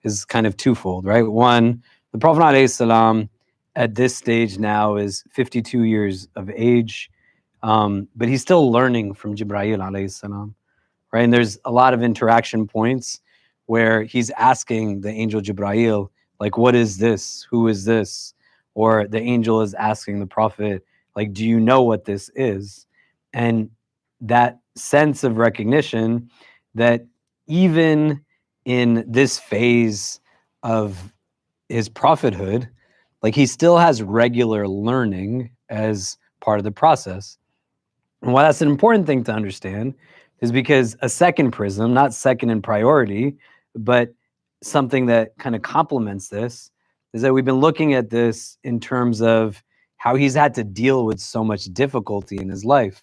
is kind of twofold, right? One, the Prophet ﷺ at this stage now is 52 years of age, but he's still learning from Jibreel alayhi salam, right? And there's a lot of interaction points where he's asking the angel Jibreel, like, what is this? Who is this? Or the angel is asking the Prophet, like, do you know what this is? And that sense of recognition that even in this phase of his prophethood, like he still has regular learning as part of the process. And why that's an important thing to understand is because a second prism, not second in priority, but something that kind of complements this, is that we've been looking at this in terms of how he's had to deal with so much difficulty in his life.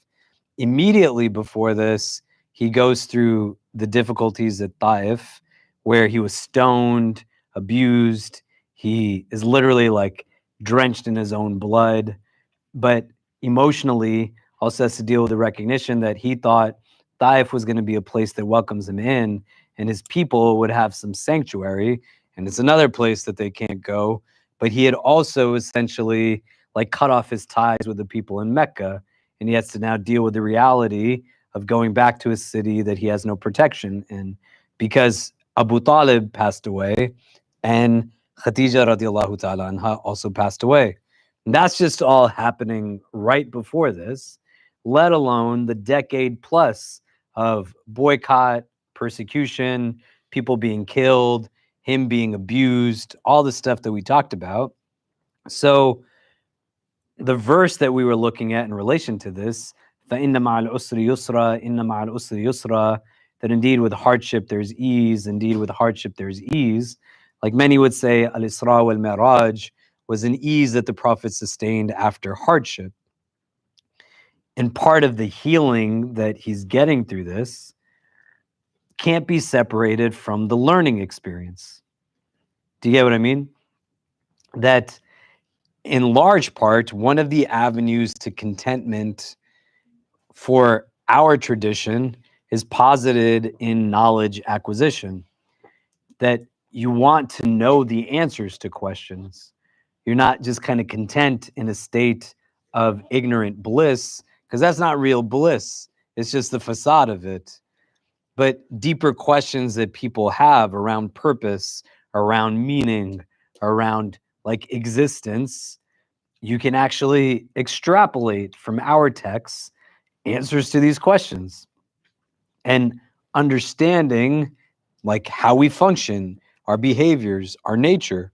Immediately before this, he goes through the difficulties at Taif, where he was stoned, abused. He is literally like drenched in his own blood. But emotionally, also has to deal with the recognition that he thought Taif was going to be a place that welcomes him in, and his people would have some sanctuary, and it's another place that they can't go. But he had also essentially like cut off his ties with the people in Mecca, and he has to now deal with the reality of going back to a city that he has no protection in, because Abu Talib passed away, and Khadija radiallahu ta'ala anha also passed away. And that's just all happening right before this, let alone the decade plus of boycott, persecution, people being killed, him being abused, all the stuff that we talked about. So the verse that we were looking at in relation to this, فَإِنَّ مَعَ الْعُسْرِ يُسْرًا إِنَّ مَعَ الْعُسْرِ يُسْرًا, that indeed with hardship there's ease, indeed with hardship there's ease. Like many would say, Al-Isra wal-Mi'raj was an ease that the Prophet sustained after hardship. And part of the healing that he's getting through this can't be separated from the learning experience. Do you get what I mean? That in large part, one of the avenues to contentment for our tradition is posited in knowledge acquisition, that you want to know the answers to questions. You're not just kind of content in a state of ignorant bliss, because that's not real bliss. It's just the facade of it. But deeper questions that people have around purpose, around meaning, around like existence, you can actually extrapolate from our texts answers to these questions, and understanding like how we function, our behaviors, our nature.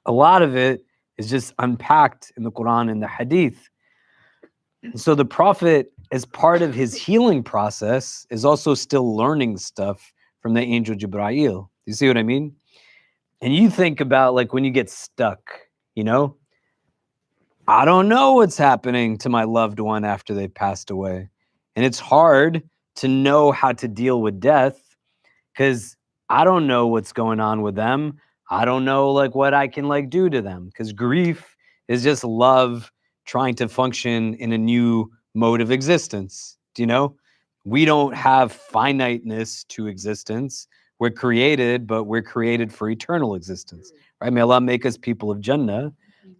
A lot of it is just unpacked in the Quran and the Hadith. So the Prophet, as part of his healing process, is also still learning stuff from the angel Jibreel. You see what I mean? And you think about like when you get stuck, you know, I don't know what's happening to my loved one after they passed away. And it's hard to know how to deal with death because I don't know what's going on with them. I don't know like what I can like do to them, because grief is just love trying to function in a new mode of existence. Do you know? We don't have finiteness to existence. We're created, but we're created for eternal existence, right? May Allah make us people of Jannah.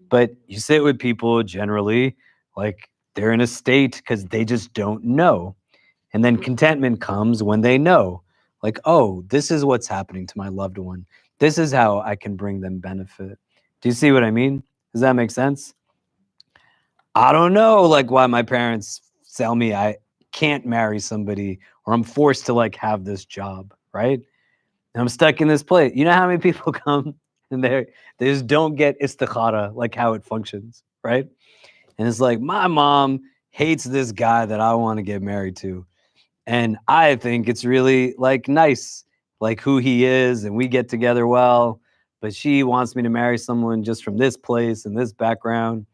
But you sit with people generally, like they're in a state because they just don't know. And then contentment comes when they know, like, oh, this is what's happening to my loved one. This is how I can bring them benefit. Do you see what I mean? Does that make sense? I don't know, like, why my parents tell me I can't marry somebody, or I'm forced to like have this job, right? And I'm stuck in this place. You know how many people come and they just don't get istikhara, like how it functions, right? And it's like, my mom hates this guy that I want to get married to. And I think it's really like nice, like who he is, and we get together well. But she wants me to marry someone just from this place and this background.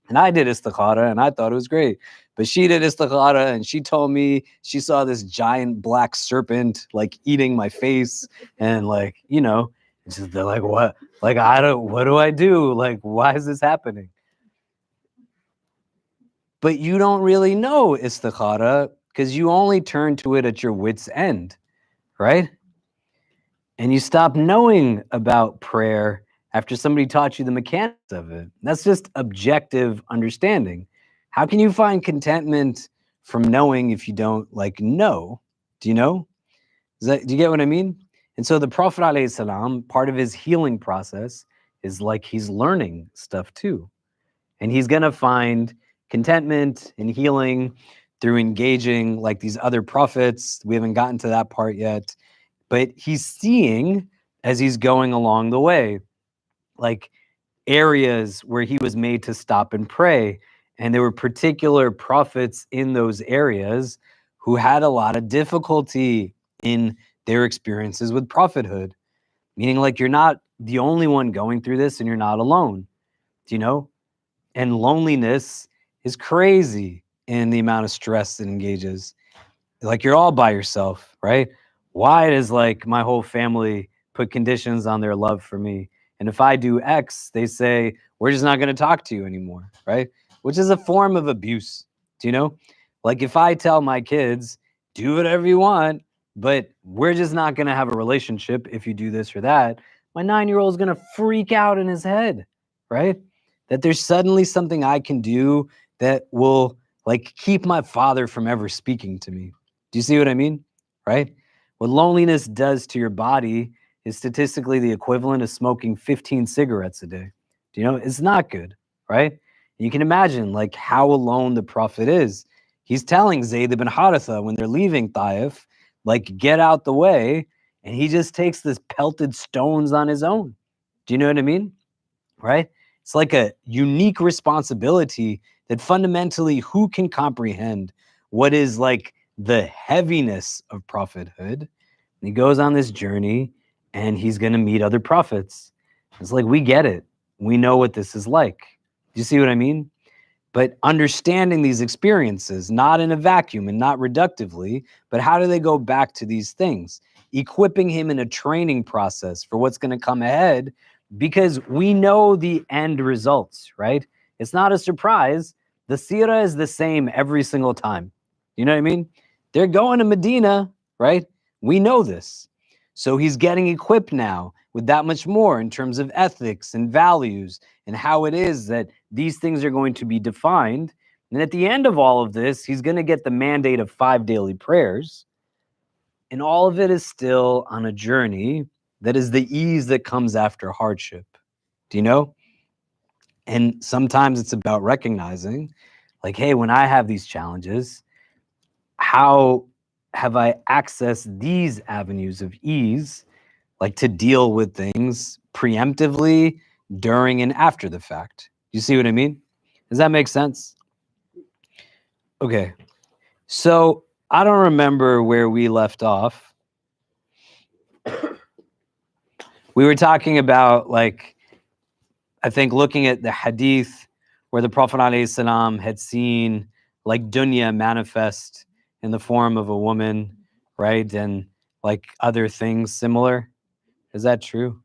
And I did istikhara and I thought it was great. But she did istikhara and she told me she saw this giant black serpent like eating my face. And like, you know, they're like, what? Like, what do I do? Like, why is this happening? But you don't really know istikhara because you only turn to it at your wit's end, right? And you stop knowing about prayer after somebody taught you the mechanics of it. That's just objective understanding. How can you find contentment from knowing if you don't like know? Do you know? Do you get what I mean? And so the Prophet alayhi salam, part of his healing process is like he's learning stuff too. And he's going to find contentment and healing through engaging like these other prophets. We haven't gotten to that part yet, but he's seeing as he's going along the way, like areas where he was made to stop and pray. And there were particular prophets in those areas who had a lot of difficulty in their experiences with prophethood, meaning like you're not the only one going through this and you're not alone, do you know? And loneliness is crazy in the amount of stress it engages. Like you're all by yourself, right? Why does like my whole family put conditions on their love for me? And if I do X, they say, we're just not going to talk to you anymore, right? Which is a form of abuse. Do you know? Like if I tell my kids, do whatever you want, but we're just not going to have a relationship if you do this or that, my 9-year-old is going to freak out in his head, right? That there's suddenly something I can do that will like keep my father from ever speaking to me. Do you see what I mean? Right? What loneliness does to your body is statistically the equivalent of smoking 15 cigarettes a day. Do you know? It's not good, right? You can imagine like how alone the Prophet is. He's telling Zayd ibn Haritha when they're leaving Taif, like, get out the way. And he just takes this pelted stones on his own. Do you know what I mean? Right? It's like a unique responsibility that fundamentally who can comprehend what is like the heaviness of prophethood. And he goes on this journey and he's going to meet other prophets. It's like, we get it. We know what this is like. Do you see what I mean? But understanding these experiences, not in a vacuum and not reductively, but how do they go back to these things? Equipping him in a training process for what's going to come ahead, because we know the end results, right? It's not a surprise. The Seerah is the same every single time. You know what I mean? They're going to Medina, right? We know this. So he's getting equipped now with that much more in terms of ethics and values and how it is that these things are going to be defined. And at the end of all of this, he's going to get the mandate of 5 daily prayers. And all of it is still on a journey that is the ease that comes after hardship. Do you know? And sometimes it's about recognizing, like, hey, when I have these challenges, how have I accessed these avenues of ease, like to deal with things preemptively, during and after the fact? You see what I mean? Does that make sense? Okay. So I don't remember where we left off. We were talking about, like, I think looking at the hadith where the Prophet ﷺ had seen like dunya manifest in the form of a woman, right? And like other things similar. Is that true?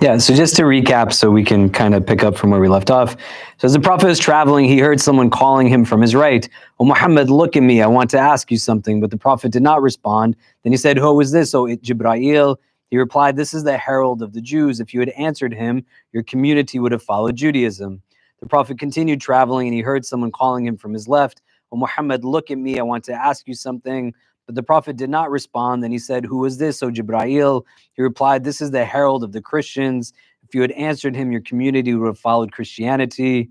Yeah, so just to recap so we can kind of pick up from where we left off. So as the Prophet was traveling, he heard someone calling him from his right. "Oh, Muhammad, look at me. I want to ask you something." But the Prophet did not respond. Then he said, "Who is this?" "Oh, Jibreel." He replied, "This is the herald of the Jews. If you had answered him, your community would have followed Judaism." The Prophet continued traveling and he heard someone calling him from his left. "Oh, Muhammad, look at me. I want to ask you something." But the Prophet did not respond. Then he said, "Who is this, O Jibreel?" He replied, "This is the herald of the Christians. If you had answered him, your community would have followed Christianity."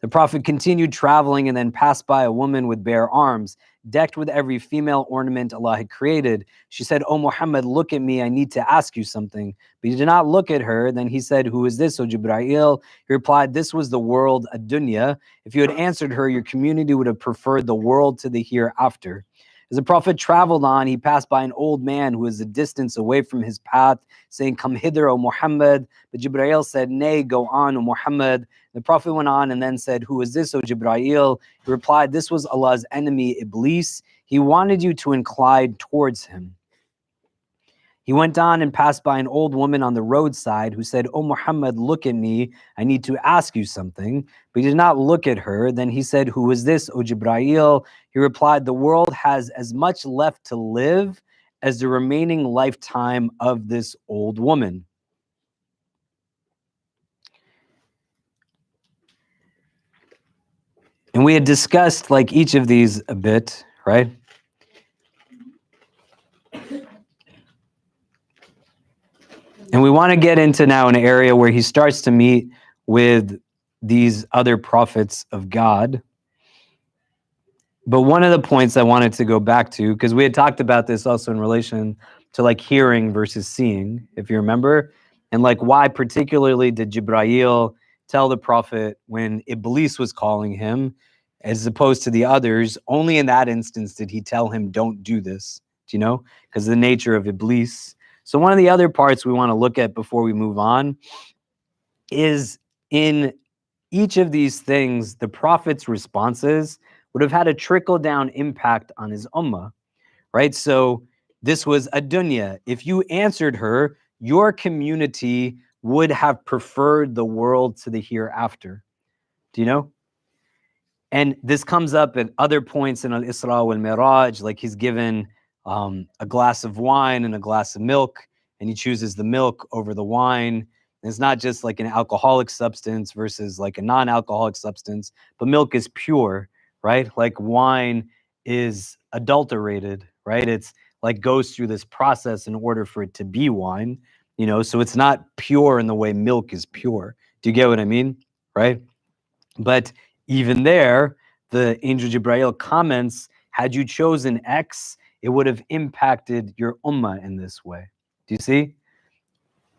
The Prophet continued traveling and then passed by a woman with bare arms, decked with every female ornament Allah had created. She said, "Oh Muhammad, look at me. I need to ask you something." But he did not look at her. Then he said, "Who is this, O Jibreel?" He replied, "This was the world, ad-dunya. If you had answered her, your community would have preferred the world to the hereafter." As the Prophet traveled on, he passed by an old man who was a distance away from his path, saying, "Come hither, O Muhammad." But Jibreel said, "Nay, go on, O Muhammad." The Prophet went on and then said, "Who is this, O Jibreel?" He replied, "This was Allah's enemy, Iblis. He wanted you to incline towards him." He went on and passed by an old woman on the roadside who said, "Oh Muhammad, look at me. I need to ask you something." But he did not look at her. Then he said, "Who is this, O Jibreel?" He replied, "The world has as much left to live as the remaining lifetime of this old woman." And we had discussed like each of these a bit, right? And we want to get into now an area where he starts to meet with these other prophets of God. But one of the points I wanted to go back to, because we had talked about this also in relation to like hearing versus seeing, if you remember, and like why particularly did Jibrail tell the prophet when Iblis was calling him, as opposed to the others, only in that instance did he tell him, don't do this, do you know, because of the nature of Iblis. So one of the other parts we want to look at before we move on is in each of these things, the prophet's responses would have had a trickle-down impact on his ummah, right? So this was a dunya. If you answered her, your community would have preferred the world to the hereafter. Do you know? And this comes up at other points in Al-Isra wal-Miraj, like he's given a glass of wine and a glass of milk, and he chooses the milk over the wine. And it's not just like an alcoholic substance versus like a non-alcoholic substance, but milk is pure, right? Like wine is adulterated, right? It's like goes through this process in order for it to be wine, you know, so it's not pure in the way milk is pure. Do you get what I mean? Right? But even there, the angel Jibrail comments, had you chosen X, it would have impacted your ummah in this way. Do you see?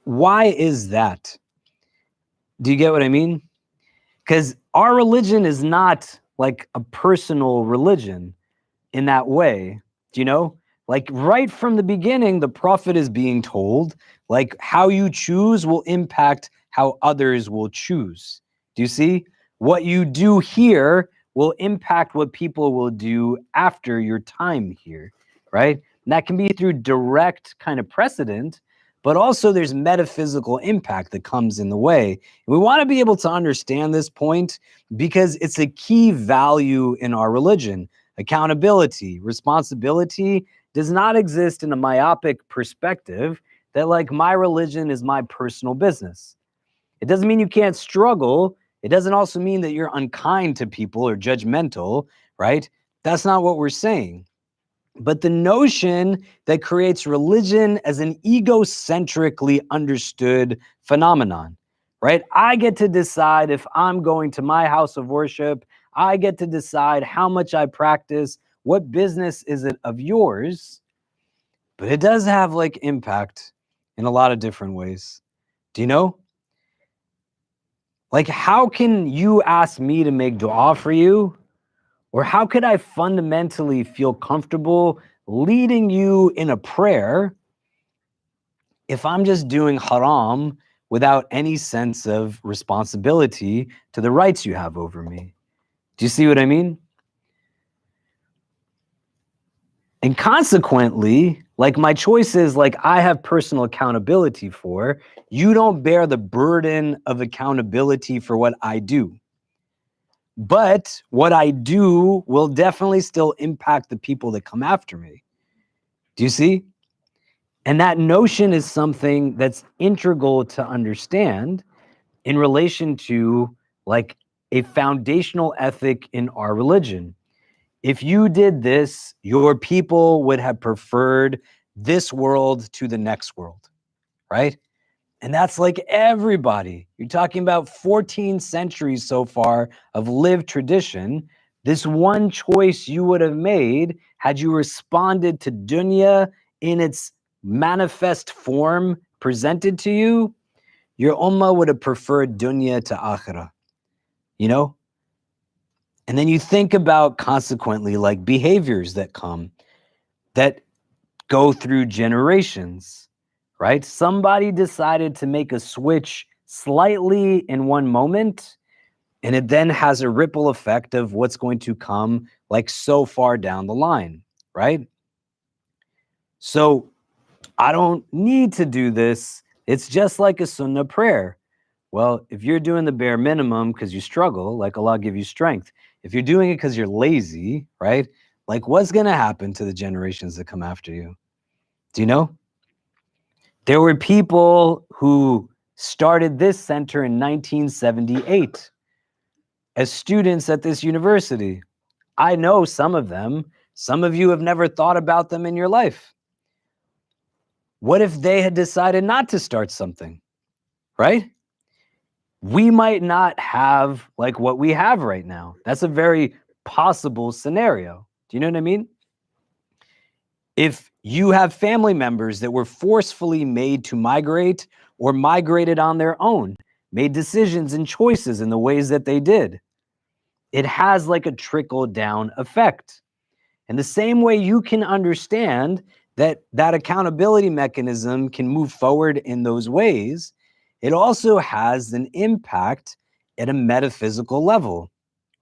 Why is that? Do you get what I mean? Because our religion is not like a personal religion in that way. Do you know? Like right from the beginning, the prophet is being told, like how you choose will impact how others will choose. Do you see? What you do here will impact what people will do after your time here, right? And that can be through direct kind of precedent, but also there's metaphysical impact that comes in the way. And we want to be able to understand this point because it's a key value in our religion. Accountability, responsibility does not exist in a myopic perspective that like my religion is my personal business. It doesn't mean you can't struggle. It doesn't also mean that you're unkind to people or judgmental, right? That's not what we're saying. But the notion that creates religion as an egocentrically understood phenomenon, right? I get to decide if I'm going to my house of worship. I get to decide how much I practice. What business is it of yours? But it does have like impact in a lot of different ways. Do you know? Like, how can you ask me to make dua for you? Or how could I fundamentally feel comfortable leading you in a prayer if I'm just doing haram without any sense of responsibility to the rights you have over me? Do you see what I mean? And consequently, like my choices, like I have personal accountability for, you don't bear the burden of accountability for what I do. But what I do will definitely still impact the people that come after me. Do you see? And that notion is something that's integral to understand in relation to like a foundational ethic in our religion. If you did this, your people would have preferred this world to the next world, right? And that's like everybody. You're talking about 14 centuries so far of lived tradition. This one choice you would have made had you responded to dunya in its manifest form presented to you, your ummah would have preferred dunya to akhirah, you know? And then you think about consequently like behaviors that come that go through generations, right? Somebody decided to make a switch slightly in one moment, and it then has a ripple effect of what's going to come like so far down the line, right? So I don't need to do this. It's just like a sunnah prayer. Well, if you're doing the bare minimum because you struggle, like Allah give you strength. If you're doing it because you're lazy, right? Like what's going to happen to the generations that come after you? Do you know? There were people who started this center in 1978 as students at this university. I know some of them. Some of you have never thought about them in your life. What if they had decided not to start something, right? We might not have like what we have right now. That's a very possible scenario. Do you know what I mean? If you have family members that were forcefully made to migrate or migrated on their own, made decisions and choices in the ways that they did, it has like a trickle down effect. And the same way you can understand that that accountability mechanism can move forward in those ways, it also has an impact at a metaphysical level,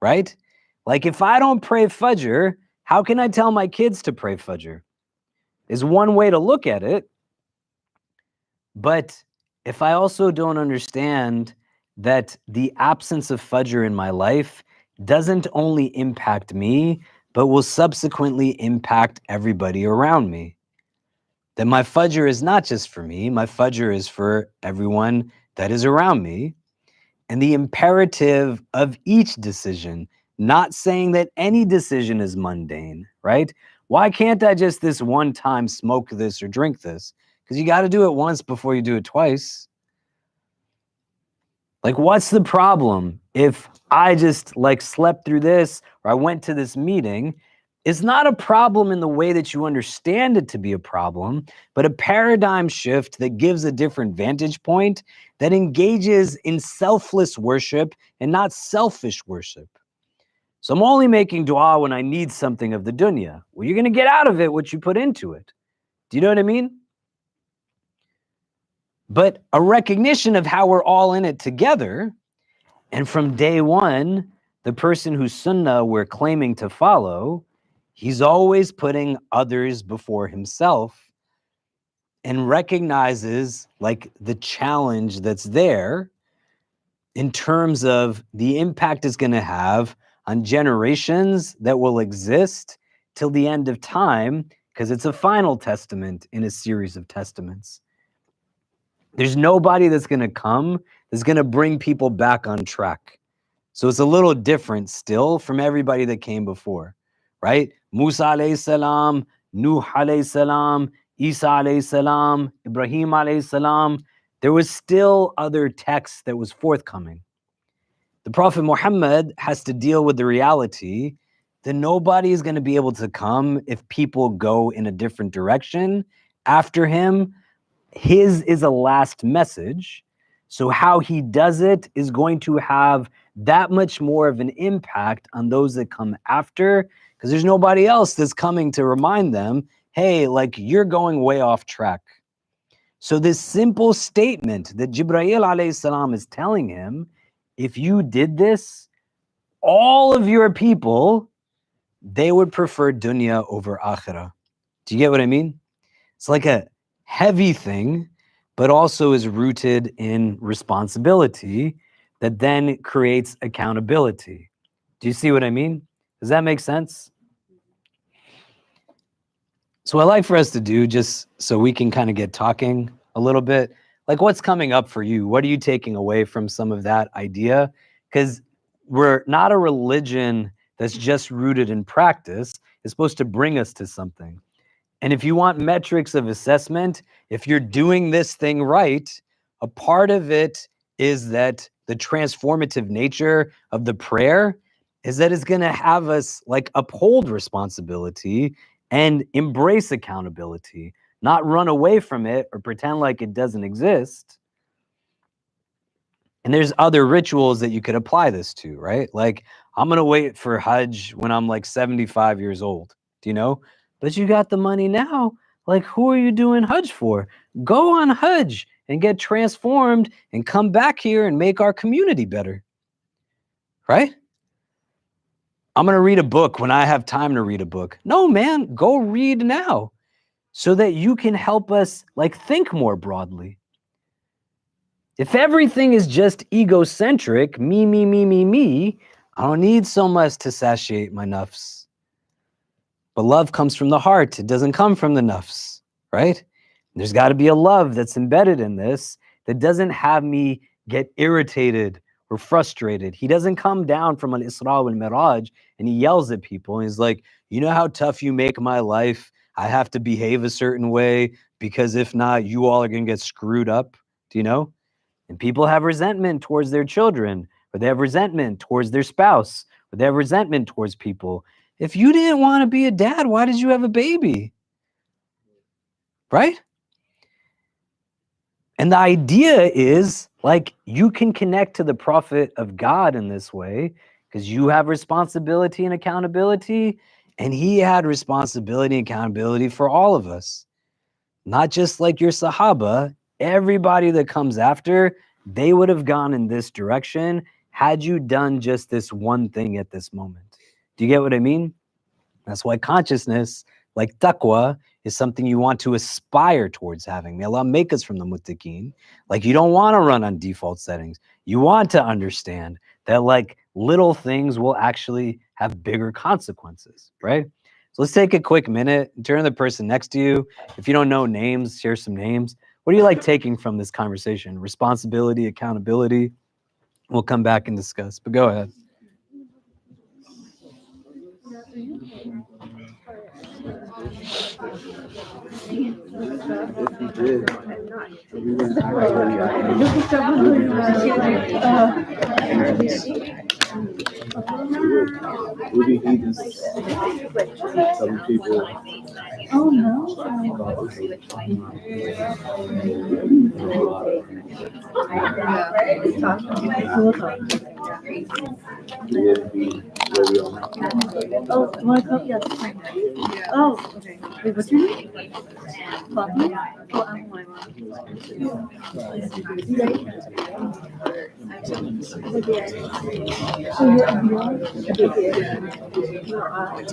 right? Like if I don't pray Fajr, how can I tell my kids to pray Fajr? Is one way to look at it. But if I also don't understand that the absence of Fajr in my life doesn't only impact me, but will subsequently impact everybody around me, then my Fajr is not just for me, my Fajr is for everyone that is around me. And the imperative of each decision, not saying that any decision is mundane, right? Why can't I just this one time smoke this or drink this? Because you got to do it once before you do it twice. Like, what's the problem if I just like slept through this or I went to this meeting? It's not a problem in the way that you understand it to be a problem, but a paradigm shift that gives a different vantage point that engages in selfless worship and not selfish worship. So I'm only making dua when I need something of the dunya. Well, you're going to get out of it what you put into it. Do you know what I mean? But a recognition of how we're all in it together. And from day one, the person whose sunnah we're claiming to follow, he's always putting others before himself and recognizes like the challenge that's there in terms of the impact it's going to have on generations that will exist till the end of time, because it's a final testament in a series of testaments. There's nobody that's going to come that's going to bring people back on track. So it's a little different still from everybody that came before, right? Musa alayhi salam, Nuh alayhi salam, Isa alayhi salam, Ibrahim alayhi salam. There was still other texts that was forthcoming. The Prophet Muhammad has to deal with the reality that nobody is going to be able to come if people go in a different direction after him. His is a last message. So how he does it is going to have that much more of an impact on those that come after, because there's nobody else that's coming to remind them, hey, like you're going way off track. So this simple statement that Jibreel alayhi salam is telling him, if you did this, all of your people, they would prefer dunya over akhirah. Do you get what I mean? It's like a heavy thing, but also is rooted in responsibility that then creates accountability. Do you see what I mean? Does that make sense? So what I'd like for us to do, just so we can kind of get talking a little bit, like what's coming up for you? What are you taking away from some of that idea? Because we're not a religion that's just rooted in practice. It's supposed to bring us to something. And if you want metrics of assessment, if you're doing this thing right, a part of it is that the transformative nature of the prayer is that it's going to have us like uphold responsibility and embrace accountability, not run away from it or pretend like it doesn't exist. And there's other rituals that you could apply this to, right? Like, I'm going to wait for Hajj when I'm like 75 years old, do you know? But you got the money now. Like, who are you doing Hajj for? Go on Hajj and get transformed and come back here and make our community better, right? I'm going to read a book when I have time to read a book. No, man, go read now. so that you can help us like think more broadly. If everything is just egocentric, me, I don't need so much to satiate my nafs. But love comes from the heart. It doesn't come from the nafs, right? There's got to be a love that's embedded in this that doesn't have me get irritated or frustrated. He doesn't come down from an Isra wal Miraj and he yells at people. And he's like, you know how tough you make my life? I have to behave a certain way because if not, you all are going to get screwed up. Do you know? And people have resentment towards their children, or they have resentment towards their spouse, or they have resentment towards people. If you didn't want to be a dad, why did you have a baby? Right? And the idea is like you can connect to the prophet of God in this way because you have responsibility and accountability, and he had responsibility and accountability for all of us. Not just like your Sahaba, everybody that comes after, they would have gone in this direction had you done just this one thing at this moment. Do you get what I mean? That's why consciousness, like taqwa, is something you want to aspire towards having. May Allah make us from the muttaqeen. Like you don't want to run on default settings. You want to understand that like little things will actually have bigger consequences, right? So let's take a quick minute and turn to the person next to you. If you don't know names, share some names. What do you like taking from this conversation? Responsibility, accountability? We'll come back and discuss, but go ahead. Some people. Oh no. Oh, you want to come? Yeah, that's fine. Oh, okay. Wait, what's your name? Poppy? Oh, I'm my mom. So you're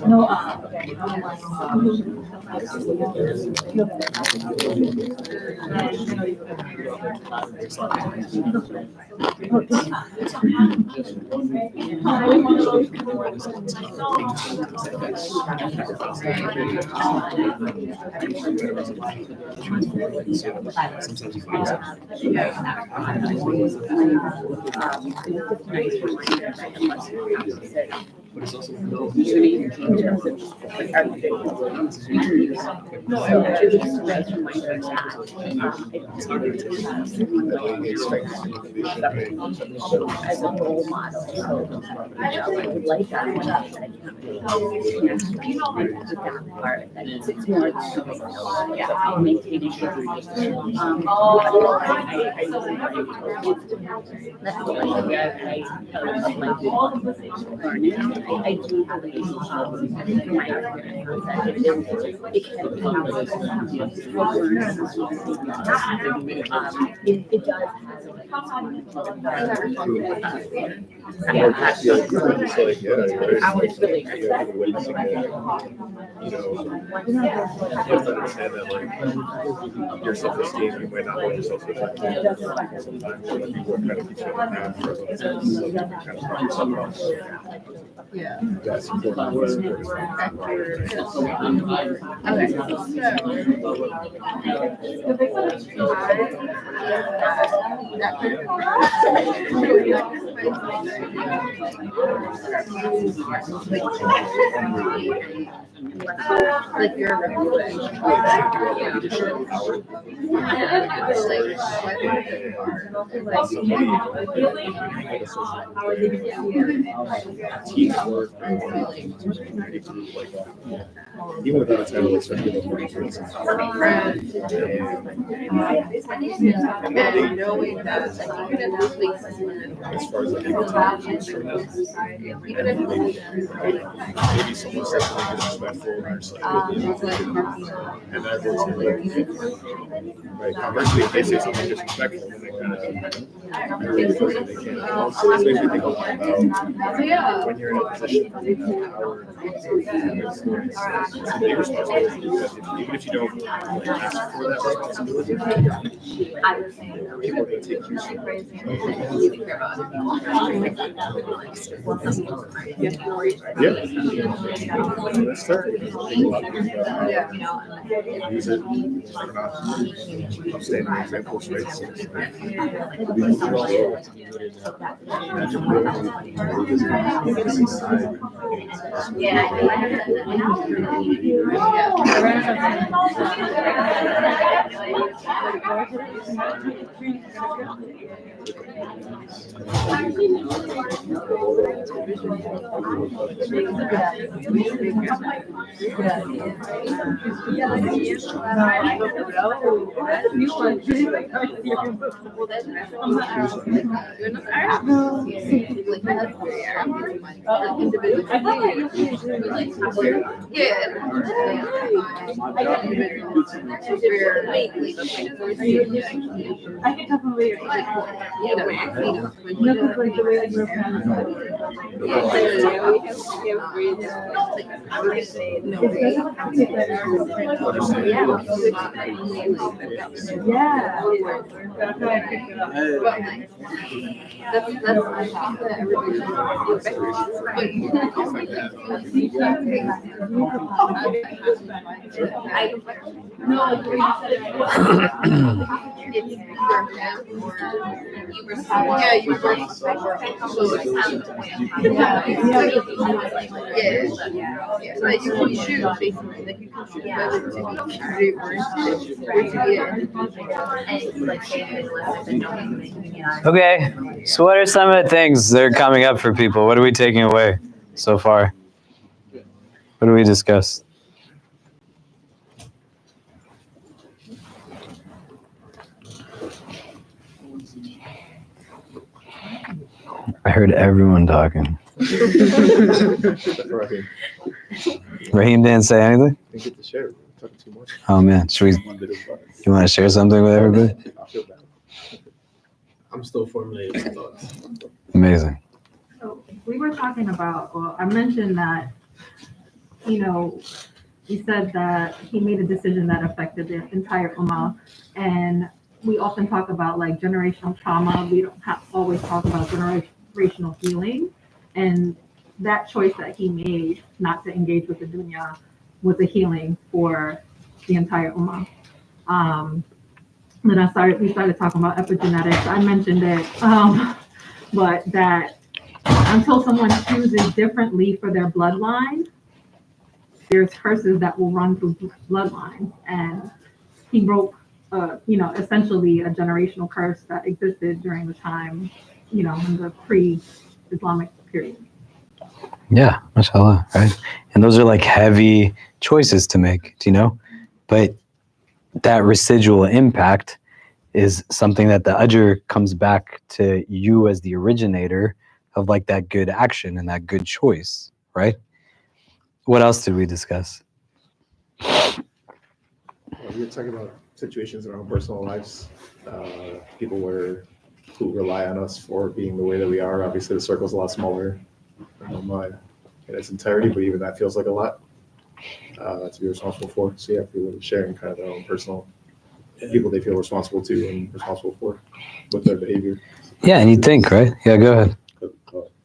no, as a role model. So I would like that one. That part, that it's more maintaining I do believe my experience that it can be it does I was really understand that like your self-esteem, you might not hold yourself to that. Sometimes people kind of keep you on that. yeah. That's important. Like your Teamwork, even without a title, it's certainly and knowing that even in this week, as far as maybe someone says something disrespectful, and it's like, and that will right. Conversely, if they say something disrespectful, then they kind of really feel like they can't. Also, it makes me think a lot about when you're in a position of power, it's a big responsibility because even if you don't like, ask for that responsibility, people are going to take you seriously. Yeah, that's fair. Use it. We're not upstanding examples, right? So it's like, I can definitely no, because like the way like we're planning Okay, so what are some of the things that are coming up for people? What are we taking away so far? What do we discuss? I heard everyone talking. Raheem didn't say anything? Didn't get to share. We're talking too much. Oh man, should we? You want to share something with everybody? I feel bad. I'm still formulating my thoughts. Amazing. So we were talking about, well, I mentioned that, you know, he said that he made a decision that affected the entire Ummah. And we often talk about like generational trauma. We don't always talk about generational healing. And that choice that he made not to engage with the dunya was a healing for the entire Ummah. Then we started talking about epigenetics. I mentioned it, but that until someone chooses differently for their bloodline, there's curses that will run through bloodlines. And he broke, essentially a generational curse that existed during the time, in the pre-Islamic period. Yeah, mashallah, right? And those are like heavy choices to make, but that residual impact is something that the ajr comes back to you as the originator of like that good action and that good choice, right? What else did we discuss? We were talking about situations in our own personal lives, people who rely on us for being the way that we are. Obviously, the circle's a lot smaller in its entirety, but even that feels like a lot to be responsible for. So yeah, people are sharing kind of their own personal people they feel responsible to and responsible for with their behavior. Yeah, and you think, right? Yeah, go ahead.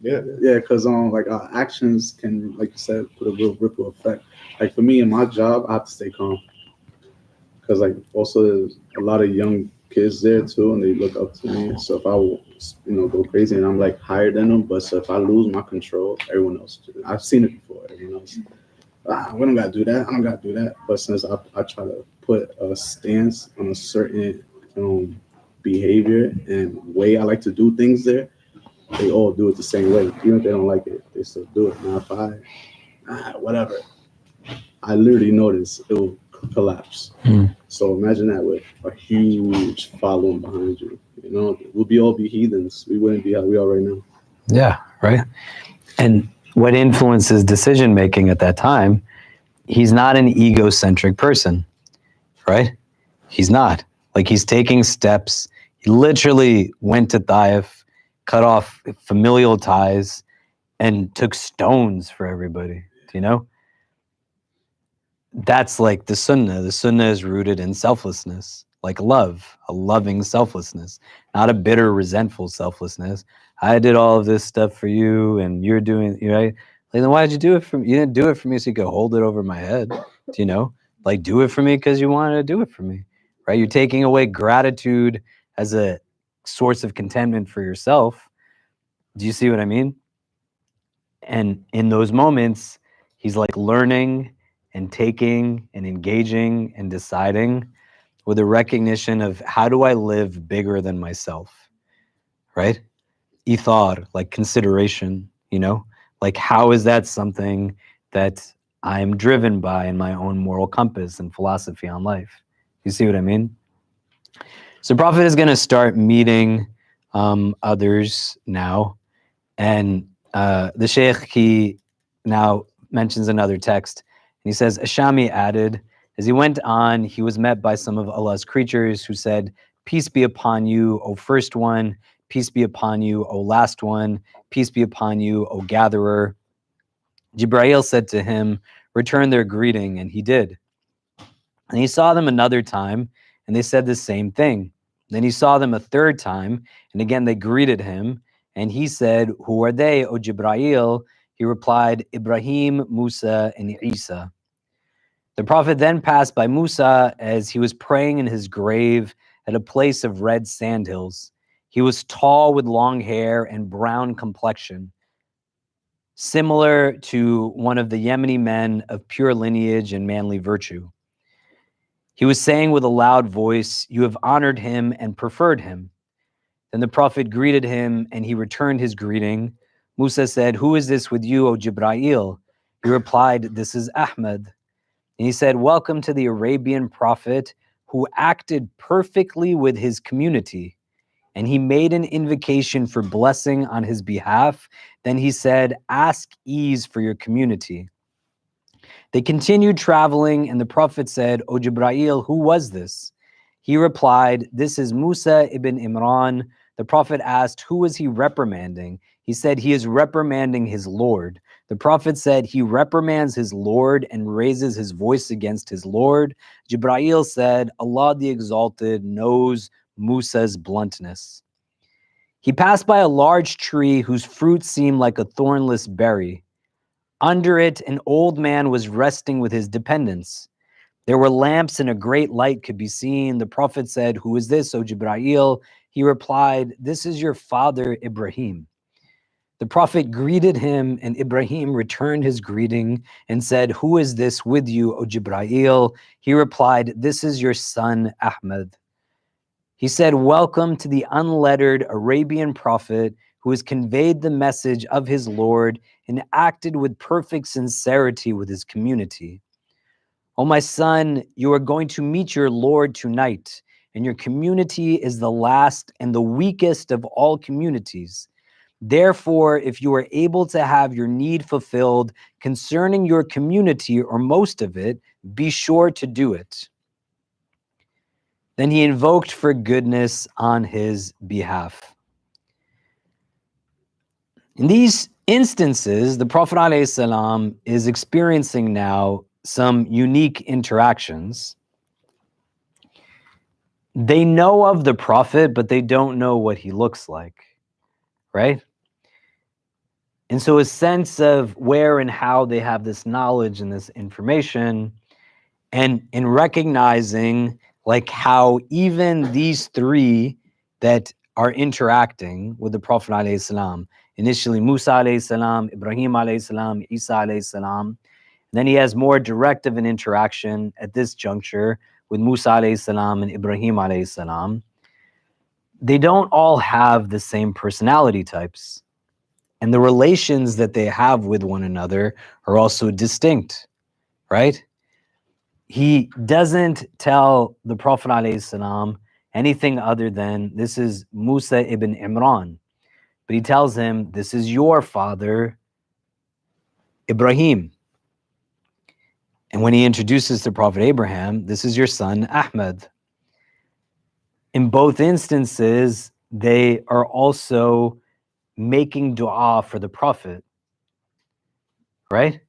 Yeah, because like our actions can, like you said, put a real ripple effect. Like for me in my job, I have to stay calm because like also there's a lot of young kids there too, and they look up to me. So if I go crazy and I'm like higher than them, but so if I lose my control, everyone else, I've seen it before. Everyone else, we don't gotta do that. I don't gotta do that. But since I try to put a stance on a certain behavior and way I like to do things there, they all do it the same way. Even if they don't like it, they still do it. Now if whatever, I literally notice it will collapse. So imagine that with a huge following behind you. We'd all be heathens. We wouldn't be how we are right now. Yeah, right. And what influences decision making at that time, he's not an egocentric person, right? He's not. Like, he's taking steps. He literally went to Taif, cut off familial ties, and took stones for everybody. Do you know? That's like the sunnah. The sunnah is rooted in selflessness, like love, a loving selflessness, not a bitter, resentful selflessness. I did all of this stuff for you, and you're doing, right? Like, then why did you do it for me? You didn't do it for me so you could hold it over my head. Do you know? Like, do it for me because you wanted to do it for me, right? You're taking away gratitude as a source of contentment for yourself. Do you see what I mean? And in those moments, he's like learning and taking and engaging and deciding with a recognition of, how do I live bigger than myself, right? Ithar, like consideration, you know, like how is that something that I'm driven by in my own moral compass and philosophy on life? You see what I mean? So Prophet is going to start meeting others now. And the Sheikh, he now mentions another text. And he says, Ashami added, as he went on, he was met by some of Allah's creatures who said, peace be upon you, O first one. Peace be upon you, O last one. Peace be upon you, O gatherer. Jibreel said to him, return their greeting. And he did. And he saw them another time, and they said the same thing. Then he saw them a third time, and again they greeted him. And he said, who are they, O Jibreel? He replied, Ibrahim, Musa, and Isa. The Prophet then passed by Musa as he was praying in his grave at a place of red sandhills. He was tall with long hair and brown complexion, similar to one of the Yemeni men of pure lineage and manly virtue. He was saying with a loud voice, you have honored him and preferred him. Then the Prophet greeted him, and he returned his greeting. Musa said, who is this with you, O Jibreel? He replied, this is Ahmed. And he said, welcome to the Arabian Prophet who acted perfectly with his community. And he made an invocation for blessing on his behalf. Then he said, ask ease for your community. They continued traveling, and the Prophet said, O Jibreel, who was this? He replied, this is Musa ibn Imran. The Prophet asked, who was he reprimanding? He said, he is reprimanding his Lord. The Prophet said, he reprimands his Lord and raises his voice against his Lord. Jibreel said, Allah the Exalted knows Musa's bluntness. He passed by a large tree whose fruit seemed like a thornless berry. Under it, an old man was resting with his dependents. There were lamps and a great light could be seen. The Prophet said, who is this, O Jibreel? He replied, this is your father, Ibrahim. The Prophet greeted him, and Ibrahim returned his greeting and said, who is this with you, O Jibreel? He replied, this is your son, Ahmed. He said, welcome to the unlettered Arabian Prophet who has conveyed the message of his Lord and acted with perfect sincerity with his community. O my son, you are going to meet your Lord tonight, and your community is the last and the weakest of all communities. Therefore, if you are able to have your need fulfilled concerning your community or most of it, be sure to do it. Then he invoked for goodness on his behalf. In these instances, the Prophet ﷺ is experiencing now some unique interactions. They know of the Prophet, but they don't know what he looks like, right? And so a sense of where and how they have this knowledge and this information, and in recognizing like how even these three that are interacting with the Prophet ﷺ, initially Musa ﷺ, Ibrahim ﷺ, Isa ﷺ, then he has more direct of an interaction at this juncture with Musa ﷺ and Ibrahim ﷺ. They don't all have the same personality types. And the relations that they have with one another are also distinct, right? He doesn't tell the Prophet ﷺ anything other than, this is Musa ibn Imran. But he tells him, this is your father, Ibrahim. And when he introduces the Prophet Abraham, this is your son, Ahmed. In both instances, they are also making dua for the Prophet, right?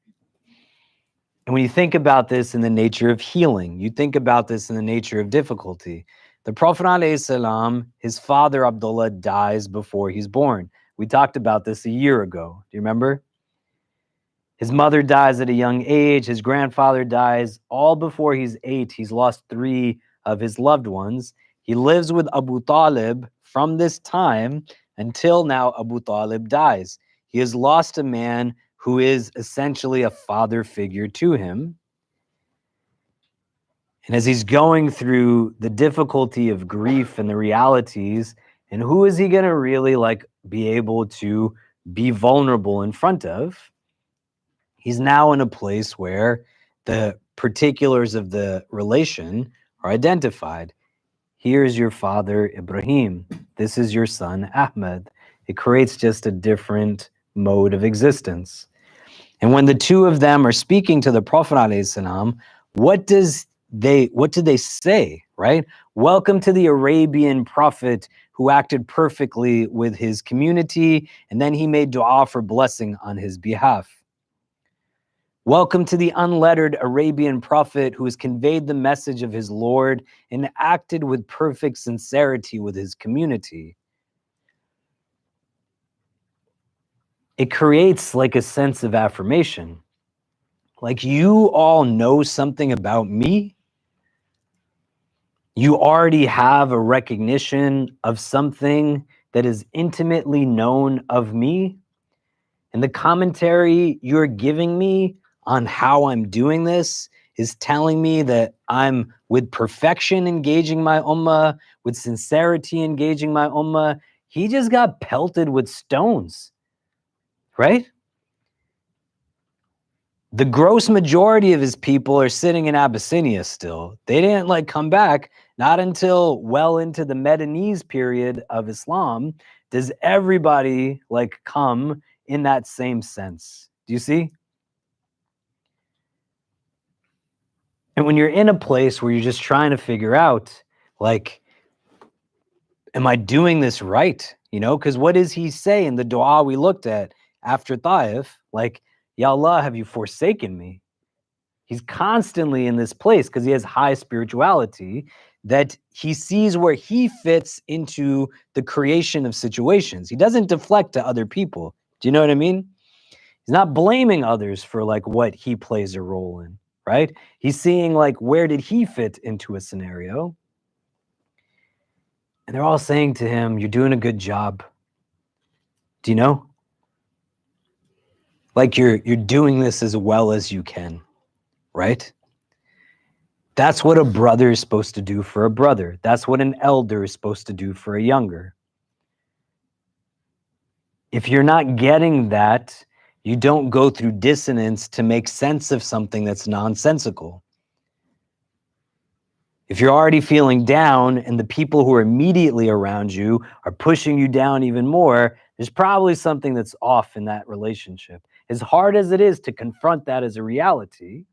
And when you think about this in the nature of healing, you think about this in the nature of difficulty. The Prophet ﷺ, his father Abdullah dies before he's born. We talked about this a year ago. Do you remember? His mother dies at a young age. His grandfather dies all before he's 8. He's lost 3 of his loved ones. He lives with Abu Talib from this time until now Abu Talib dies. He has lost a man who is essentially a father figure to him. And as he's going through the difficulty of grief and the realities, and who is he going to really be able to be vulnerable in front of? He's now in a place where the particulars of the relation are identified. Here's your father, Ibrahim. This is your son, Ahmed. It creates just a different mode of existence. And when the two of them are speaking to the Prophet ﷺ, what do they say, right? Welcome to the Arabian prophet who acted perfectly with his community, and then he made dua for blessing on his behalf. Welcome to the unlettered Arabian prophet who has conveyed the message of his Lord and acted with perfect sincerity with his community. It creates a sense of affirmation. You all know something about me. You already have a recognition of something that is intimately known of me. And the commentary you're giving me on how I'm doing this is telling me that I'm with perfection engaging my ummah, with sincerity engaging my ummah. He just got pelted with stones, right? The gross majority of his people are sitting in Abyssinia still. They didn't come back, not until well into the Medinese period of Islam does everybody come in that same sense. Do you see? And when you're in a place where you're just trying to figure out, am I doing this right? Because what does he say in the dua we looked at after Taif? Ya Allah, have you forsaken me? He's constantly in this place because he has high spirituality that he sees where he fits into the creation of situations. He doesn't deflect to other people. Do you know what I mean? He's not blaming others for what he plays a role in, right? He's seeing where did he fit into a scenario? And they're all saying to him, you're doing a good job. Do you know? You're doing this as well as you can, right? That's what a brother is supposed to do for a brother. That's what an elder is supposed to do for a younger. If you're not getting that, you don't go through dissonance to make sense of something that's nonsensical. If you're already feeling down and the people who are immediately around you are pushing you down even more, there's probably something that's off in that relationship. As hard as it is to confront that as a reality,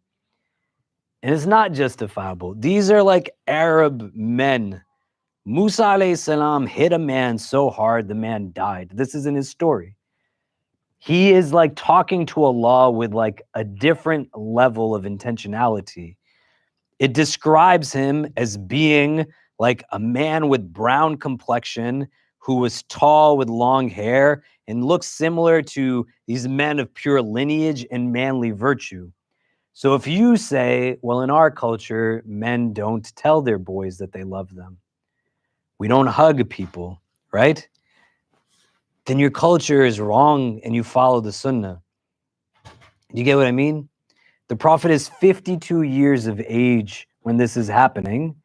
and it's not justifiable. These are Arab men. Musa alayhi salam hit a man so hard the man died. This is in his story. He is talking to Allah with a different level of intentionality. It describes him as being a man with brown complexion who was tall with long hair and looks similar to these men of pure lineage and manly virtue. So if you say, well, in our culture, men don't tell their boys that they love them. We don't hug people, right? Then your culture is wrong and you follow the sunnah. Do you get what I mean? The Prophet is 52 years of age when this is happening.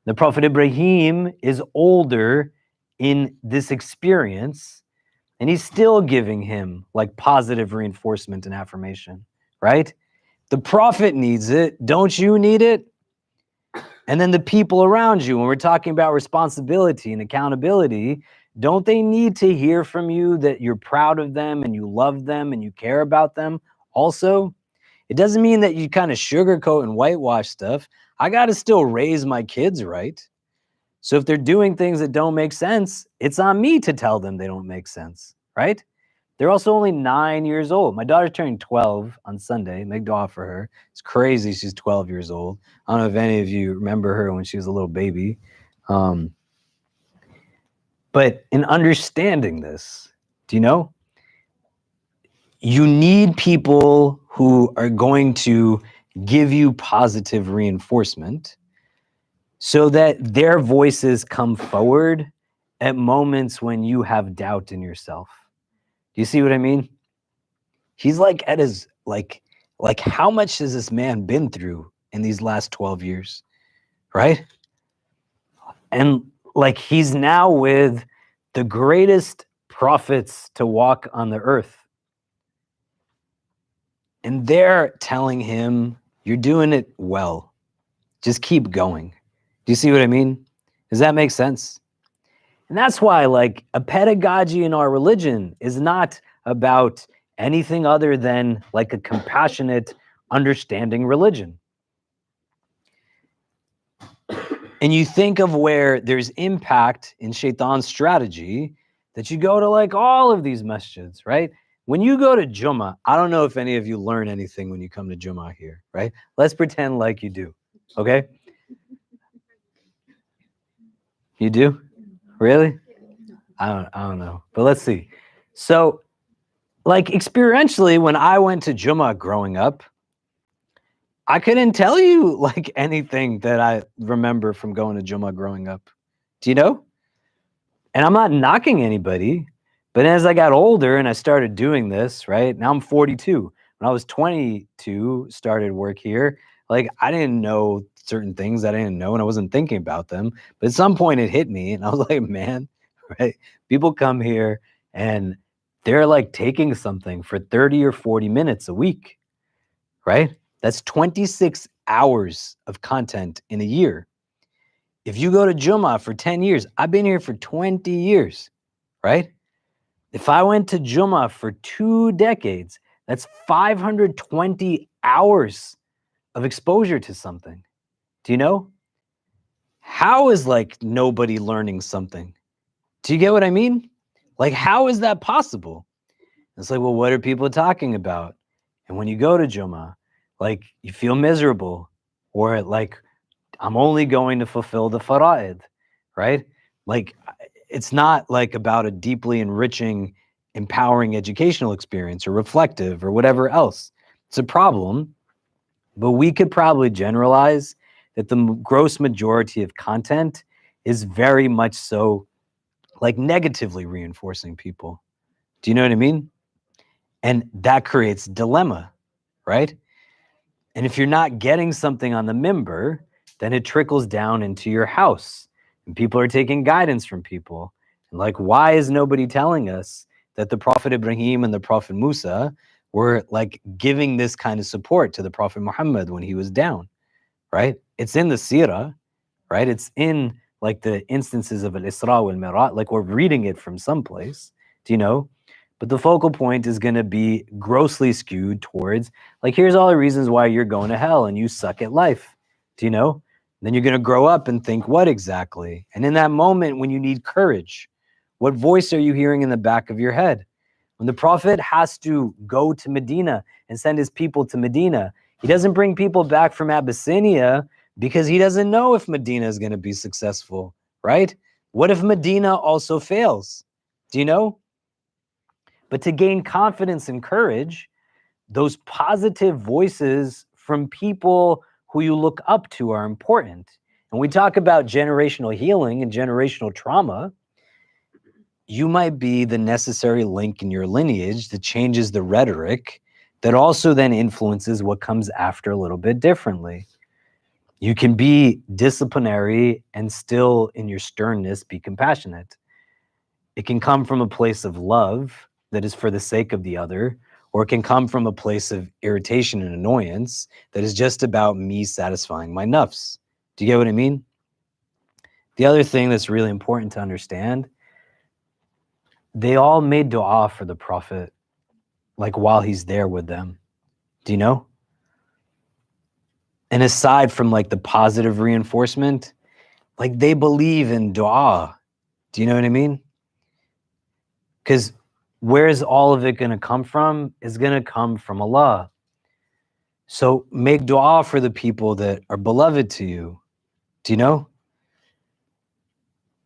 The Prophet Ibrahim is older in this experience, and he's still giving him positive reinforcement and affirmation, right? The Prophet needs it. Don't you need it? And then the people around you, when we're talking about responsibility and accountability, Don't they need to hear from you that you're proud of them and you love them and you care about them? Also, it doesn't mean that you kind of sugarcoat and whitewash stuff. I got to still raise my kids right. So if they're doing things that don't make sense, it's on me to tell them they don't make sense, right? They're also only 9 years old. My daughter's turning 12 on Sunday. Make dua for her. It's crazy she's 12 years old. I don't know if any of you remember her when she was a little baby. But in understanding this, do you know? You need people who are going to give you positive reinforcement so that their voices come forward at moments when you have doubt in yourself. Do you see what I mean? He's like at his, like how much has this man been through in these last 12 years, right? And like he's now with the greatest prophets to walk on the earth. And they're telling him, you're doing it well. Just keep going. Do you see what I mean? Does that make sense? And that's why, like, a pedagogy in our religion is not about anything other than like a compassionate, understanding religion. And you think of where there's impact in Shaitan's strategy, that you go to like all of these masjids, right? When you go to Jummah, I don't know if any of you learn anything when you come to Jummah here, right? Let's pretend like you do, okay? You do? Really? I don't know, but let's see. So, like experientially, when I went to Jummah growing up, I couldn't tell you like anything that I remember from going to Jummah growing up. Do you know? And I'm not knocking anybody, but as I got older and I started doing this, right? Now I'm 42. When I was 22, started work here, like I didn't know certain things that I didn't know and I wasn't thinking about them. But at some point it hit me and I was like, man, right? People come here and they're like taking something for 30 or 40 minutes a week, right? That's 26 hours of content in a year. If you go to Jummah for 10 years, I've been here for 20 years, right? If I went to Jummah for 2 decades, that's 520 hours of exposure to something. Do you know? How is like nobody learning something? Do you get what I mean? Like, how is that possible? It's like, well, what are people talking about? And when you go to Jummah, like you feel miserable, or like, I'm only going to fulfill the fara'id, right? Like, it's not like about a deeply enriching, empowering educational experience or reflective or whatever else. It's a problem, but we could probably generalize that the gross majority of content is very much so like negatively reinforcing people. Do you know what I mean? And that creates dilemma, right? And if you're not getting something on the mimbar, then it trickles down into your house. And people are taking guidance from people. And like, why is nobody telling us that the Prophet Ibrahim and the Prophet Musa were like giving this kind of support to the Prophet Muhammad when he was down, right? It's in the Seerah, right? It's in like the instances of Al-Isra wal-Mi'raj, like we're reading it from someplace, do you know? But the focal point is going to be grossly skewed towards, like, here's all the reasons why you're going to hell and you suck at life. Do you know? Then you're going to grow up and think, what exactly? And in that moment, when you need courage, what voice are you hearing in the back of your head? When the Prophet has to go to Medina and send his people to Medina, he doesn't bring people back from Abyssinia because he doesn't know if Medina is going to be successful, right? What if Medina also fails? Do you know? But to gain confidence and courage, those positive voices from people who you look up to are important. And we talk about generational healing and generational trauma. You might be the necessary link in your lineage that changes the rhetoric that also then influences what comes after a little bit differently. You can be disciplinary and still in your sternness be compassionate. It can come from a place of love that is for the sake of the other, or it can come from a place of irritation and annoyance that is just about me satisfying my nafs. Do you get what I mean? The other thing that's really important to understand they all made dua for the Prophet, like while he's there with them. Do you know? And aside from like the positive reinforcement, like they believe in dua. Do you know what I mean? Because where's all of it going to come from? Is going to come from Allah. So make dua for the people that are beloved to you. Do you know?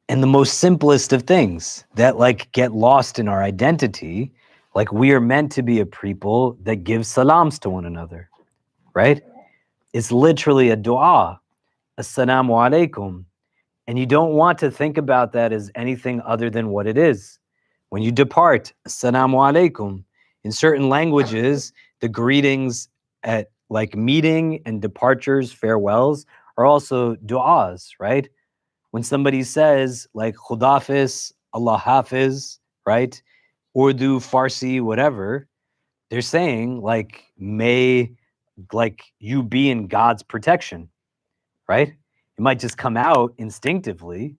And the most simplest of things that like get lost in our identity, like we are meant to be a people that give salams to one another, right? It's literally a dua, assalamu alaikum. And you don't want to think about that as anything other than what it is. When you depart, assalamu alaikum. In certain languages, the greetings at like meeting and departures, farewells, are also du'as, right? When somebody says like Khudafiz, Allah Hafiz, right? Urdu, Farsi, whatever, they're saying like, may like you be in God's protection, right? It might just come out instinctively,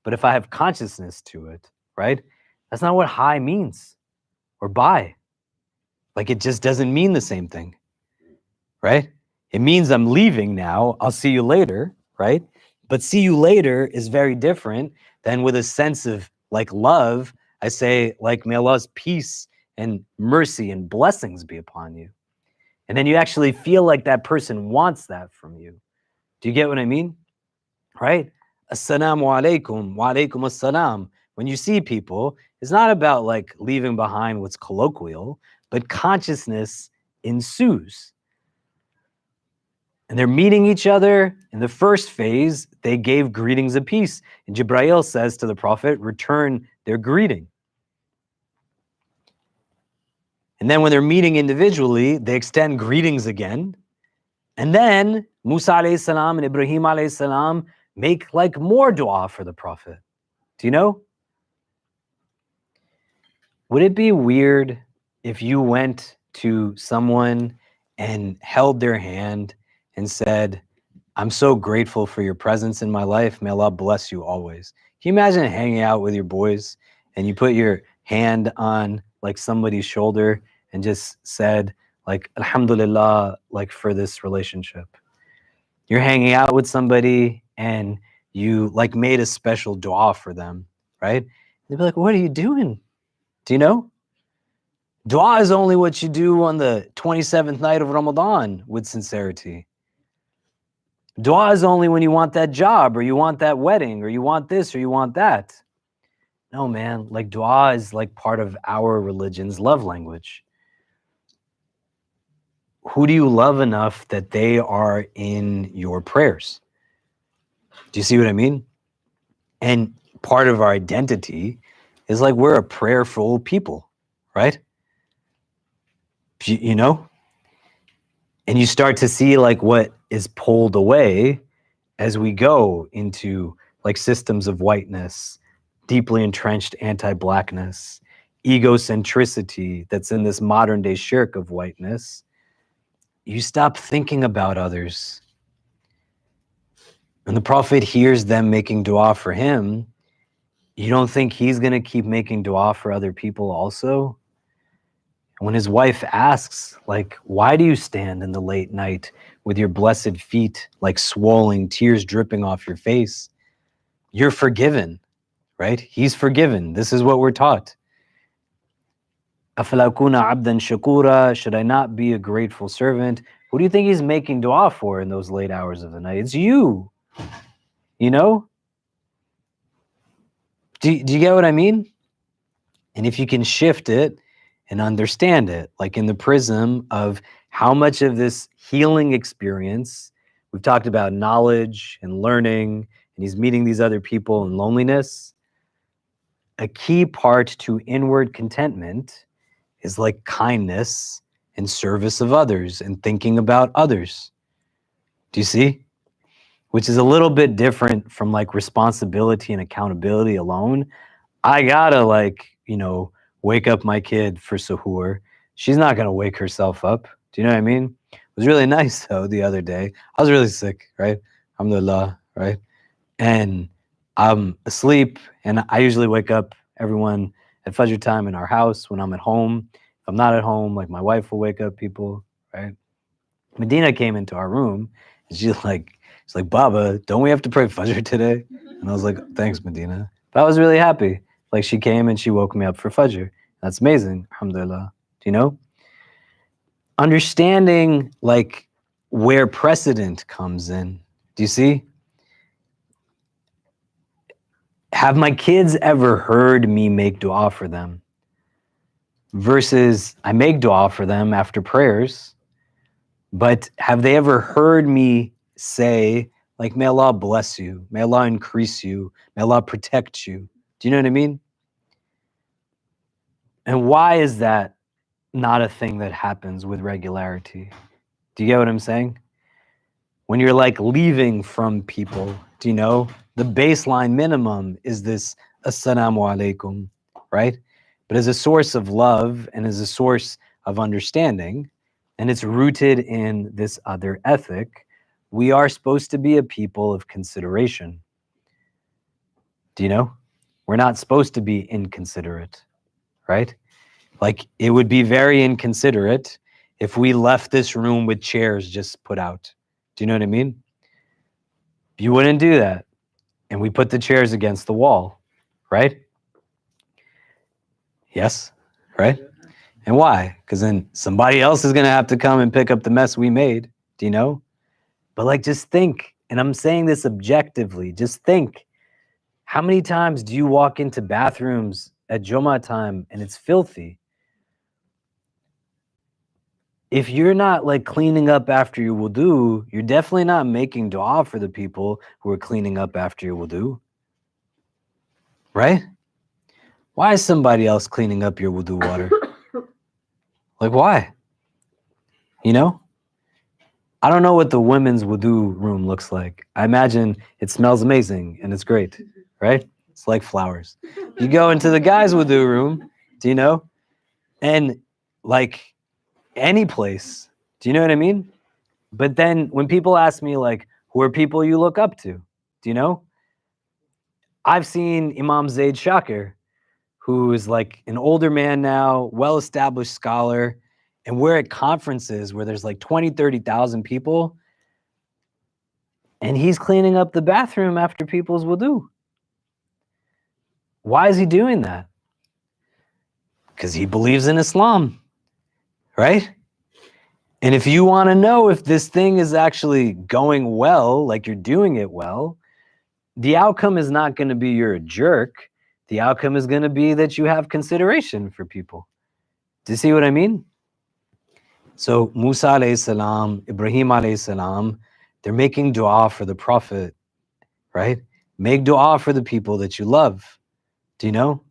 but if I have consciousness to it, right? That's not what hi means or bye. Like it just doesn't mean the same thing, right? It means I'm leaving now. I'll see you later, right? But see you later is very different than with a sense of like love. I say like, may Allah's peace and mercy and blessings be upon you. And then you actually feel like that person wants that from you. Do you get what I mean? Right? Assalamu alaikum, wa alaikum assalam. When you see people, it's not about like leaving behind what's colloquial, but consciousness ensues. And they're meeting each other. In the first phase, they gave greetings of peace. And Jibreel says to the Prophet, return their greeting. And then when they're meeting individually, they extend greetings again. And then Musa alayhi salam and Ibrahim alayhi salam make like more dua for the Prophet. Do you know? Would it be weird if you went to someone and held their hand and said, I'm so grateful for your presence in my life. May Allah bless you always. Can you imagine hanging out with your boys and you put your hand on like somebody's shoulder and just said like, Alhamdulillah, like for this relationship. You're hanging out with somebody and you like made a special dua for them, right? They'd be like, what are you doing? Do you know? Dua is only what you do on the 27th night of Ramadan with sincerity. Dua is only when you want that job or you want that wedding or you want this or you want that. No, man, like dua is like part of our religion's love language. Who do you love enough that they are in your prayers? Do you see what I mean? And part of our identity is like we're a prayerful people, right? You know? And you start to see like what is pulled away as we go into like systems of whiteness, deeply entrenched anti-blackness, egocentricity that's in this modern day shirk of whiteness. You stop thinking about others. When the Prophet hears them making dua for him, you don't think he's going to keep making dua for other people also? When his wife asks, like, why do you stand in the late night with your blessed feet, like swollen, tears dripping off your face? You're forgiven, right? He's forgiven. This is what we're taught. أَفَلَا أَكُونَ عَبْدًا شَكُورًا. Should I not be a grateful servant? Who do you think he's making dua for in those late hours of the night? It's you. You know? Do you get what I mean? And if you can shift it and understand it, like in the prism of how much of this healing experience, we've talked about knowledge and learning, and he's meeting these other people in loneliness. A key part to inward contentment is like kindness and service of others and thinking about others. Do you see? Which is a little bit different from like responsibility and accountability alone. I gotta like, you know, wake up my kid for suhoor. She's not gonna wake herself up. Do you know what I mean? It was really nice though the other day. I was really sick, right? Alhamdulillah, right? And I'm asleep and I usually wake up everyone at Fajr time in our house when I'm at home. If I'm not at home, like my wife will wake up people, right? Medina came into our room and she's like, Baba, don't we have to pray Fajr today? And I was like, thanks, Medina. But I was really happy. Like she came and she woke me up for Fajr. That's amazing. Alhamdulillah. Do you know? Understanding like where precedent comes in. Do you see? Have my kids ever heard me make dua for them? Versus I make dua for them after prayers, but have they ever heard me say, like, may Allah bless you, may Allah increase you, may Allah protect you? Do you know what I mean? And why is that not a thing that happens with regularity? Do you get what I'm saying? When you're like leaving from people, do you know? The baseline minimum is this assalamu alaikum, right? But as a source of love and as a source of understanding, and it's rooted in this other ethic, we are supposed to be a people of consideration. Do you know? We're not supposed to be inconsiderate, right? Like it would be very inconsiderate if we left this room with chairs just put out. Do you know what I mean? You wouldn't do that. And we put the chairs against the wall, right? Yes, right? And why? Because then somebody else is going to have to come and pick up the mess we made. Do you know? But like, just think, and I'm saying this objectively, just think, how many times do you walk into bathrooms at Jummah time and it's filthy? If you're not like cleaning up after your wudu, you're definitely not making dua for the people who are cleaning up after your wudu. Right? Why is somebody else cleaning up your wudu water? Like, why? You know? I don't know what the women's wudu room looks like. I imagine it smells amazing and it's great, right? It's like flowers. You go into the guys' wudu room, do you know? And like any place, do you know what I mean? But then when people ask me like, who are people you look up to? Do you know? I've seen Imam Zaid Shakir, who is like an older man now, well-established scholar, and we're at conferences where there's like 20, 30,000 people, and he's cleaning up the bathroom after people's wudu. Why is he doing that? Because he believes in Islam, right? And if you want to know if this thing is actually going well, like you're doing it well, the outcome is not going to be you're a jerk. The outcome is going to be that you have consideration for people. Do you see what I mean? So Musa alayhi salam, Ibrahim alayhi salam, they're making dua for the Prophet, right? Make dua for the people that you love. Do you know?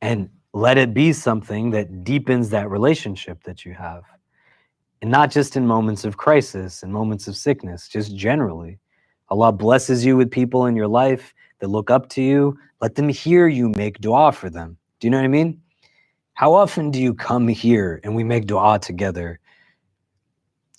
And let it be something that deepens that relationship that you have. And not just in moments of crisis and moments of sickness, just generally. Allah blesses you with people in your life that look up to you. Let them hear you make dua for them. Do you know what I mean? How often do you come here and we make dua together?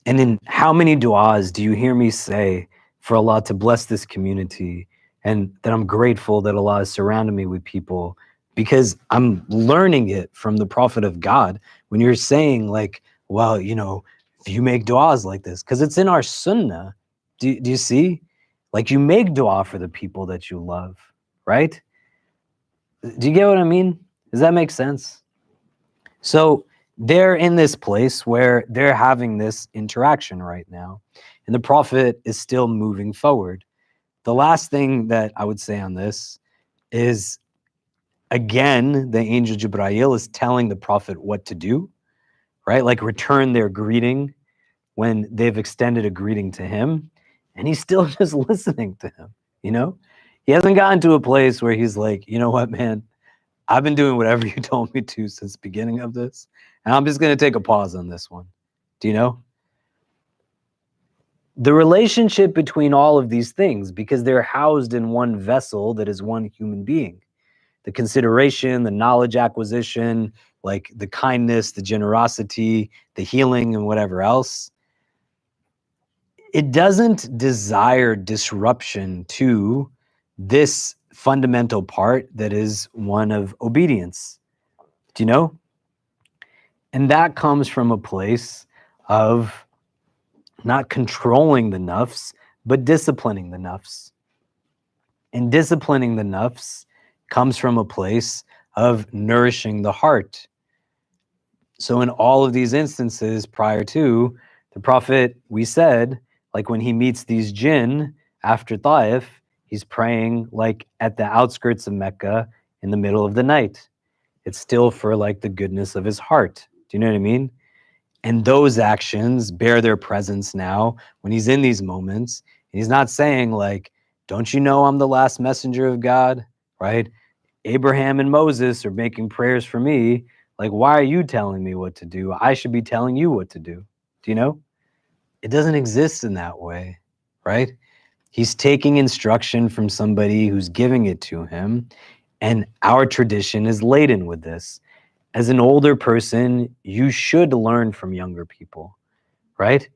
And in how many duas do you hear me say for Allah to bless this community and that I'm grateful that Allah has surrounded me with people, because I'm learning it from the Prophet of God when you're saying like, well, you know, if you make duas like this, because it's in our sunnah. Do you see? Like you make dua for the people that you love, right? Do you get what I mean? Does that make sense? So they're in this place where they're having this interaction right now, and the Prophet is still moving forward. The last thing that I would say on this is, again, the angel Jibreel is telling the Prophet what to do, right? Like return their greeting when they've extended a greeting to him, and he's still just listening to him, you know? He hasn't gotten to a place where he's like, you know what, man? I've been doing whatever you told me to since the beginning of this, and I'm just going to take a pause on this one. Do you know? The relationship between all of these things, because they're housed in one vessel that is one human being. The consideration, the knowledge acquisition, like the kindness, the generosity, the healing, and whatever else. It doesn't desire disruption to this fundamental part that is one of obedience. Do you know? And that comes from a place of not controlling the nafs, but disciplining the nafs. And disciplining the nafs comes from a place of nourishing the heart. So in all of these instances prior to the Prophet, we said, like when he meets these jinn after Taif, he's praying like at the outskirts of Mecca in the middle of the night. It's still for like the goodness of his heart. Do you know what I mean? And those actions bear their presence now when he's in these moments. And he's not saying like, don't you know I'm the last messenger of God, right? Abraham and Moses are making prayers for me. Like, why are you telling me what to do? I should be telling you what to do. Do you know? It doesn't exist in that way, right? He's taking instruction from somebody who's giving it to him. And our tradition is laden with this. As an older person, you should learn from younger people, right?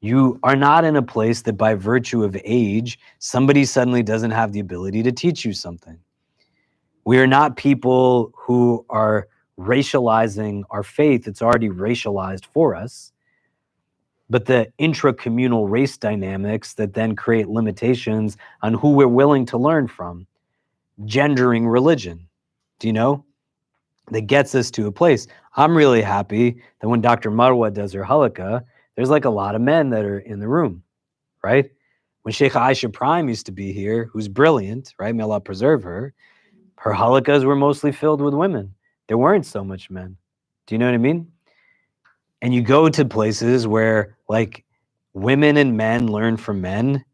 You are not in a place that by virtue of age, somebody suddenly doesn't have the ability to teach you something. We are not people who are racializing our faith. It's already racialized for us. But the intra-communal race dynamics that then create limitations on who we're willing to learn from, gendering religion, do you know? That gets us to a place. I'm really happy that when Dr. Marwa does her halaqah, there's like a lot of men that are in the room, right? When Sheikh Aisha Prime used to be here, who's brilliant, right? May Allah preserve her halaqahs were mostly filled with women. There weren't so much men. Do you know what I mean? And you go to places where like women and men learn from men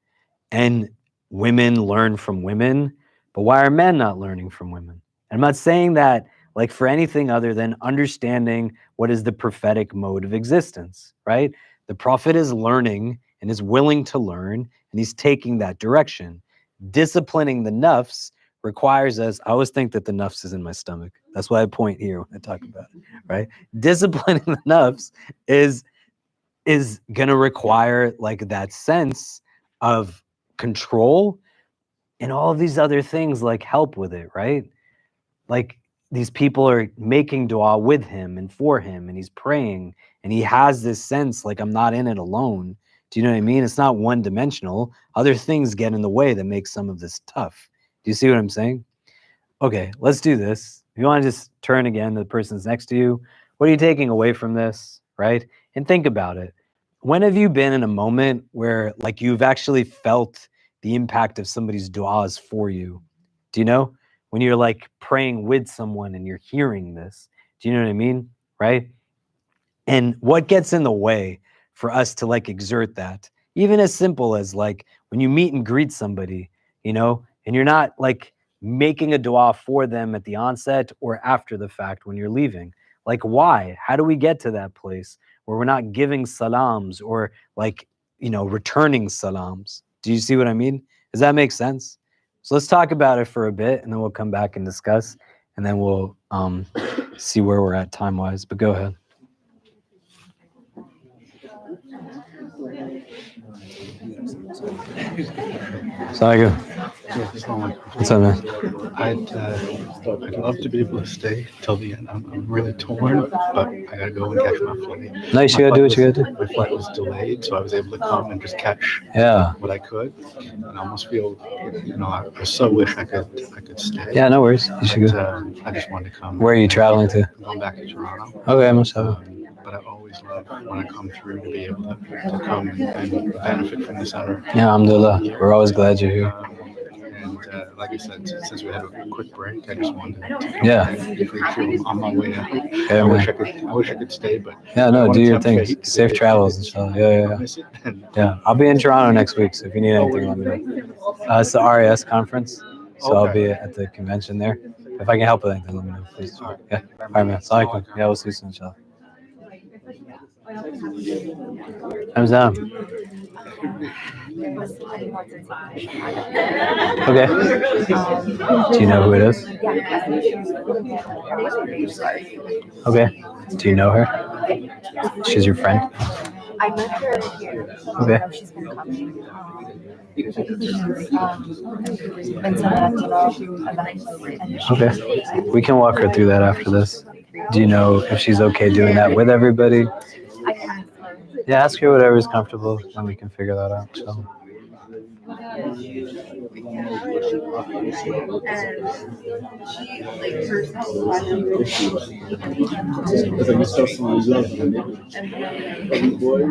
and women learn from women, but why are men not learning from women? I'm not saying that like for anything other than understanding what is the prophetic mode of existence, right? The prophet is learning and is willing to learn, and he's taking that direction. Disciplining the nafs requires us, I always think that the nafs is in my stomach. That's why I point here when I talk about it, right? Disciplining the nafs is going to require like that sense of control, and all of these other things like help with it, right? Like these people are making dua with him and for him, and he's praying, and he has this sense like I'm not in it alone. Do you know what I mean? It's not one dimensional. Other things get in the way that make some of this tough. Do you see what I'm saying? Okay, let's do this. If you want to just turn again to the person's next to you, what are you taking away from this, right? And think about it. When have you been in a moment where like you've actually felt the impact of somebody's du'as for you? Do you know? When you're like praying with someone and you're hearing this. Do you know what I mean? Right? And what gets in the way for us to like exert that? Even as simple as like when you meet and greet somebody, you know, and you're not like making a dua for them at the onset or after the fact when you're leaving. Like why? How do we get to that place where we're not giving salams or like, you know, returning salams? Do you see what I mean? Does that make sense? So let's talk about it for a bit, and then we'll come back and discuss, and then we'll see where we're at time-wise. But go ahead. Assalamualaikum. What's up, man? I'd love to be able to stay till the end. I'm really torn, but I gotta go and catch my flight. Nice, you gotta do what you gotta do. My flight was delayed, so I was able to come and just catch what I could. And I almost feel, you know, I so wish I could stay. Yeah, no worries. You should go. I just wanted to come. Where are you traveling to? I'm going back to Toronto. Okay, must have. But I always love when I come through to be able to come and benefit from the center. Yeah, alhamdulillah. We're always glad you're here. And like I said, since we had a quick break, I just wanted to on my way out. Yeah, I wish I could stay, but no, do your thing. Safe travels, inshallah. Yeah. I'll be in Toronto next week, so if you need anything, let me know. It's the RAS conference, so I'll be at the convention there. If I can help with anything, let me know, please. Yeah. All right, man. Assalamualaikum. Yeah, we'll see you soon, inshallah. Thumbs down. Okay. Do you know who it is? Okay. Do you know her? She's your friend? I met her here. Okay. She's been coming. And so Okay. We can walk her through that after this. Do you know if she's okay doing that with everybody? I can ask her. Yeah, ask her whatever's comfortable, and we can figure that out. So. And she, like, her It's like you start someone you love them. Boy.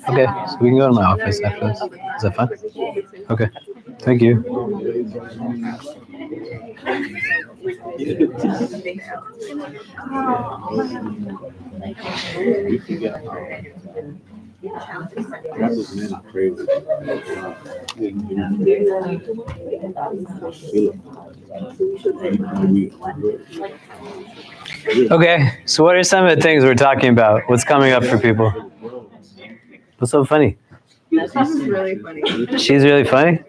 Okay, so we can go to my office after this. Is that fine? Okay, thank you. Those men are crazy. Okay, so what are some of the things we're talking about? What's coming up for people? What's so funny? This is really funny. She's really funny?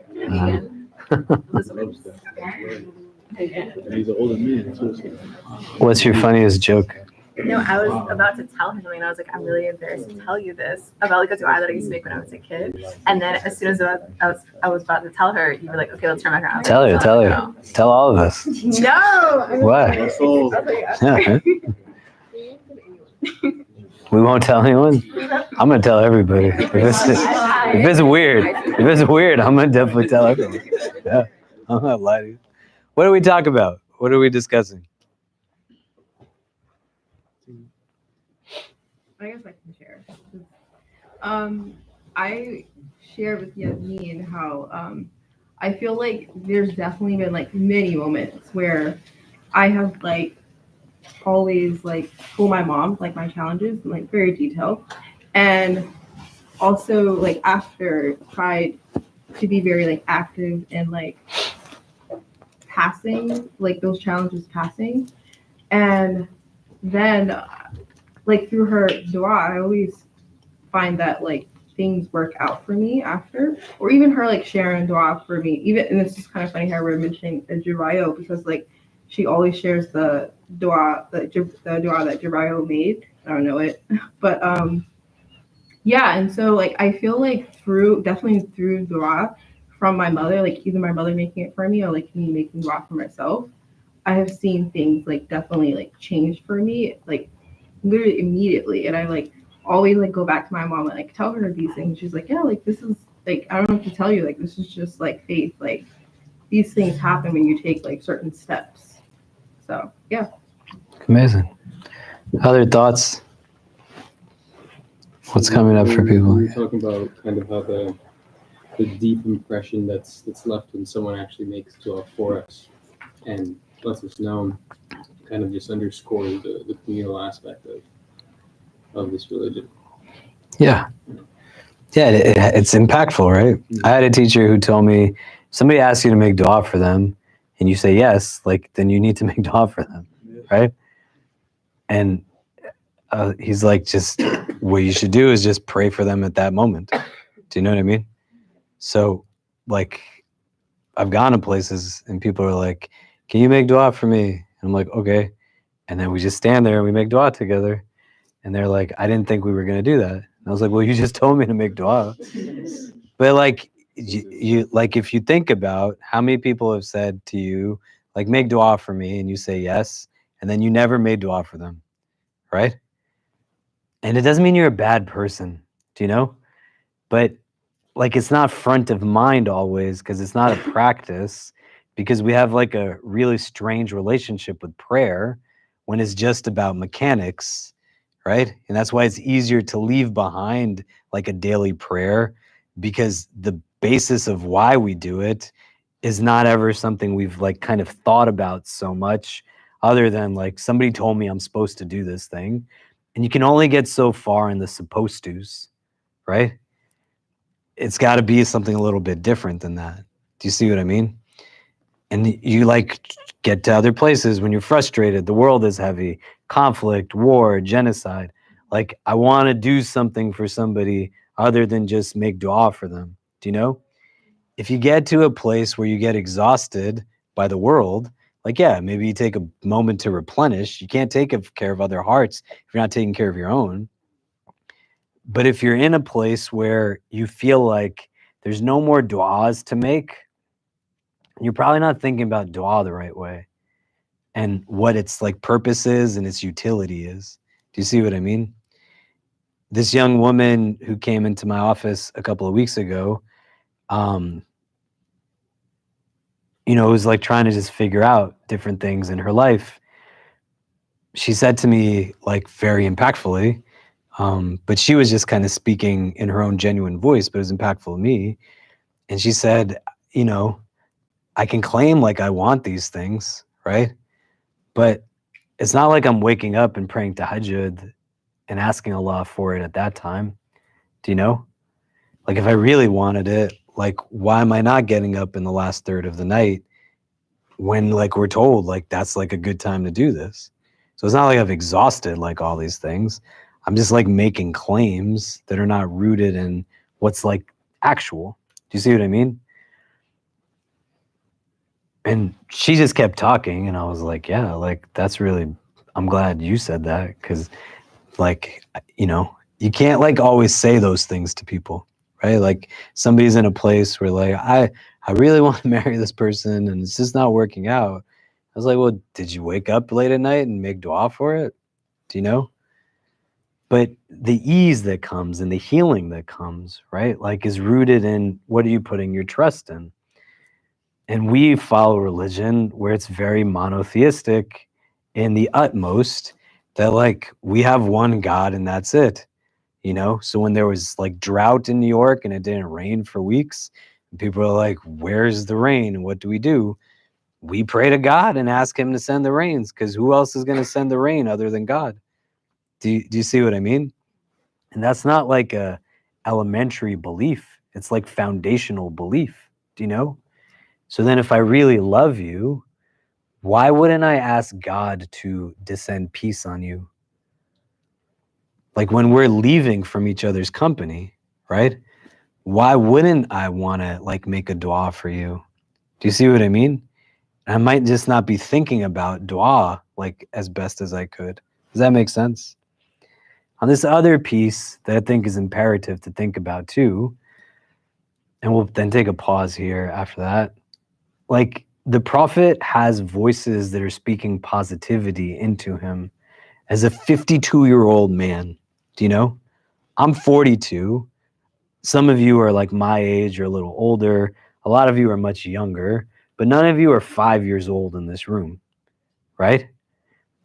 He's an older man, too. What's your funniest joke? No, I was about to tell him something, and I was like, I'm really embarrassed to tell you this about like a dua that I used to make when I was a kid. And then as soon as I was about to tell her, you were like, okay, let's turn back around. Tell her. Tell all of us. No. What? Yeah. We won't tell anyone? I'm going to tell everybody. If it's weird, I'm going to definitely tell everyone. Yeah, I'm not lying to you. What do we talk about? What are we discussing? I guess I can share. I shared with Yasmin how I feel like there's definitely been like many moments where I have like always like told my mom like my challenges in like very detailed, and also like after tried to be very like active and like passing like those challenges passing, and then like through her dua, I always find that like things work out for me after, or even her like sharing dua for me. Even, and it's just kind of funny how we're mentioning Jibrail, because like she always shares the dua, the dua that Jibrail made. I don't know it, but yeah. And so like I feel like definitely through dua from my mother, like either my mother making it for me or like me making dua for myself, I have seen things like definitely like change for me, like literally immediately. And I like always like go back to my mom and like tell her these things. She's like, yeah, like this is like, I don't know what to tell you, like this is just like faith, like these things happen when you take like certain steps. So yeah. Amazing. Other thoughts? What's coming up for people? We were talking about kind of how the deep impression that's left when someone actually makes dua for us and lets us know, kind of just underscores the communal aspect of this religion. Yeah. Yeah, it's impactful, right? Mm-hmm. I had a teacher who told me, somebody asks you to make dua for them and you say yes, like then you need to make dua for them, right? And he's like, just what you should do is just pray for them at that moment. Do you know what I mean? So like I've gone to places and people are like, can you make dua for me? And I'm like, okay. And then we just stand there and we make dua together. And they're like, I didn't think we were going to do that. And I was like, well, you just told me to make dua. But like, you like, if you think about how many people have said to you, like, make dua for me, and you say yes, and then you never made dua for them, right? And it doesn't mean you're a bad person, do you know? But like, it's not front of mind always, because it's not a practice, because we have like a really strange relationship with prayer when it's just about mechanics, right? And that's why it's easier to leave behind like a daily prayer, because the basis of why we do it is not ever something we've like kind of thought about so much, other than like somebody told me I'm supposed to do this thing. And you can only get so far in the supposed to's, right? It's got to be something a little bit different than that. Do you see what I mean? And you like get to other places when you're frustrated, the world is heavy, conflict, war, genocide. Like, I want to do something for somebody other than just make dua for them. Do you know? If you get to a place where you get exhausted by the world, like, yeah, maybe you take a moment to replenish. You can't take care of other hearts if you're not taking care of your own. But if you're in a place where you feel like there's no more duas to make, you're probably not thinking about dua the right way and what its like purpose is and its utility is. Do you see what I mean? This young woman who came into my office a couple of weeks ago, was like trying to just figure out different things in her life. She said to me, like, very impactfully, but she was just kind of speaking in her own genuine voice, but it was impactful to me. And she said, I can claim like I want these things, right? But it's not like I'm waking up and praying tahajjud and asking Allah for it at that time. Do you know? Like, if I really wanted it, like, why am I not getting up in the last third of the night when like we're told like that's like a good time to do this? So it's not like I've exhausted like all these things. I'm just like making claims that are not rooted in what's like actual. Do you see what I mean? And she just kept talking, and I was like, yeah, like, that's really, I'm glad you said that, because like, you can't like always say those things to people, right? Like, somebody's in a place where like, I really want to marry this person and it's just not working out. I was like, well, did you wake up late at night and make dua for it? Do you know? But the ease that comes and the healing that comes, right, like, is rooted in what are you putting your trust in? And we follow religion where it's very monotheistic in the utmost, that like we have one God and that's it, So when there was like drought in New York and it didn't rain for weeks, and people are like, where's the rain? And what do? We pray to God and ask him to send the rains, because who else is going to send the rain other than God? Do you see what I mean? And that's not like a elementary belief. It's like foundational belief. Do you know? So then if I really love you, why wouldn't I ask God to descend peace on you? Like, when we're leaving from each other's company, right? Why wouldn't I want to like make a dua for you? Do you see what I mean? I might just not be thinking about dua like as best as I could. Does that make sense? On this other piece that I think is imperative to think about too, and we'll then take a pause here after that. Like, the prophet has voices that are speaking positivity into him as a 52-year-old man. Do you know? I'm 42. Some of you are like my age or a little older. A lot of you are much younger, but none of you are 5 years old in this room, right?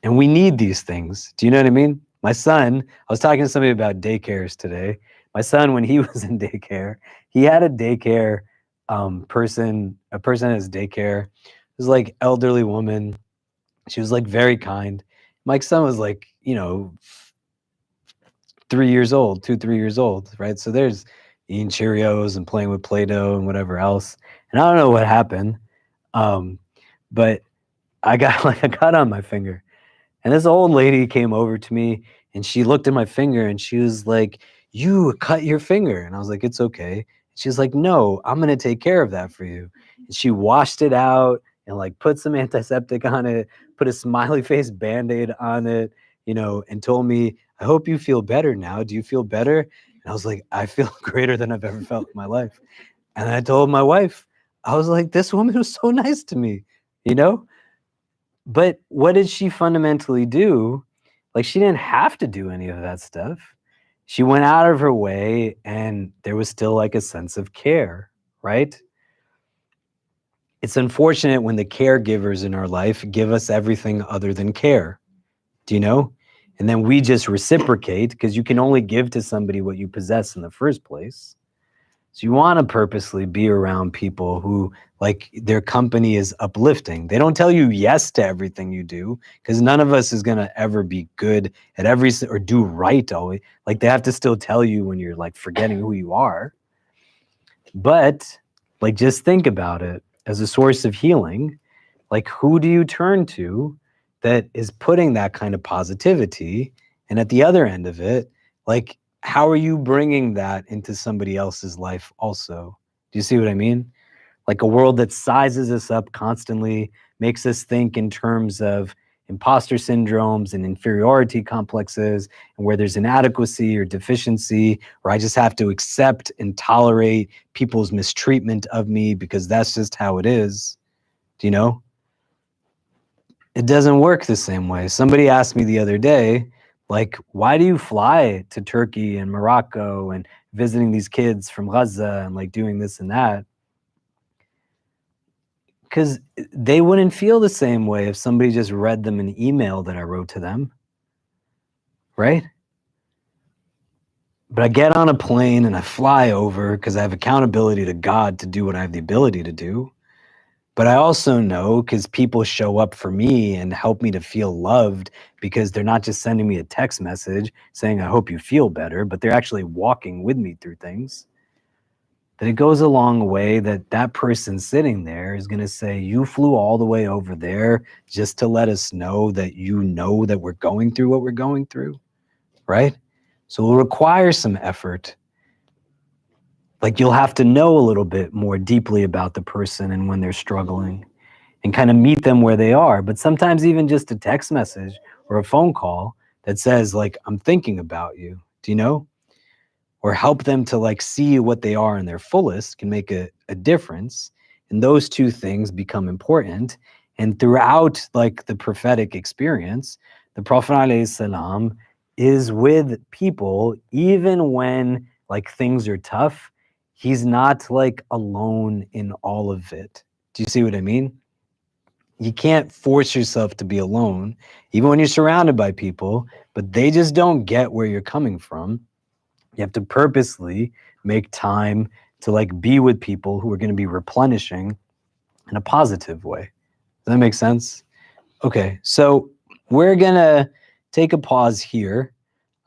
And we need these things. Do you know what I mean? My son, I was talking to somebody about daycares today. My son, when he was in daycare, he had a daycare a person at his daycare. It was like elderly woman. She was like very kind. My son was like, 3 years old, 3 years old, right? So there's eating Cheerios and playing with Play-Doh and whatever else. And I don't know what happened, but I got like a cut on my finger. And this old lady came over to me and she looked at my finger and she was like, you cut your finger. And I was like, it's okay. She's like, no, I'm going to take care of that for you. And she washed it out and like put some antiseptic on it, put a smiley face Band-Aid on it, and told me, I hope you feel better now. Do you feel better? And I was like, I feel greater than I've ever felt in my life. And I told my wife, I was like, this woman was so nice to me, But what did she fundamentally do? Like, she didn't have to do any of that stuff. She went out of her way and there was still like a sense of care, right? It's unfortunate when the caregivers in our life give us everything other than care. Do you know? And then we just reciprocate, because you can only give to somebody what you possess in the first place. So you want to purposely be around people who, like, their company is uplifting. They don't tell you yes to everything you do, because none of us is going to ever be good at or do right always. Like, they have to still tell you when you're like forgetting who you are. But like, just think about it as a source of healing. Like, who do you turn to that is putting that kind of positivity? And at the other end of it, like, how are you bringing that into somebody else's life also? Do you see what I mean? Like, a world that sizes us up constantly, makes us think in terms of imposter syndromes and inferiority complexes, and where there's inadequacy or deficiency, or I just have to accept and tolerate people's mistreatment of me because that's just how it is. Do you know? It doesn't work the same way. Somebody asked me the other day, like, why do you fly to Turkey and Morocco and visiting these kids from Gaza and like doing this and that? Because they wouldn't feel the same way if somebody just read them an email that I wrote to them, right? But I get on a plane and I fly over because I have accountability to God to do what I have the ability to do. But I also know, because people show up for me and help me to feel loved, because they're not just sending me a text message saying, I hope you feel better, but they're actually walking with me through things, that it goes a long way that that person sitting there is going to say, you flew all the way over there just to let us know that you know that we're going through what we're going through, right? So it will require some effort. Like, you'll have to know a little bit more deeply about the person and when they're struggling, and kind of meet them where they are. But sometimes even just a text message or a phone call that says, like, I'm thinking about you, do you know? Or help them to like see what they are in their fullest can make a difference. And those two things become important. And throughout like the prophetic experience, the Prophet ﷺ is with people even when like things are tough. He's not like alone in all of it. Do you see what I mean? You can't force yourself to be alone, even when you're surrounded by people, but they just don't get where you're coming from. You have to purposely make time to like be with people who are going to be replenishing in a positive way. Does that make sense? Okay, so we're going to take a pause here.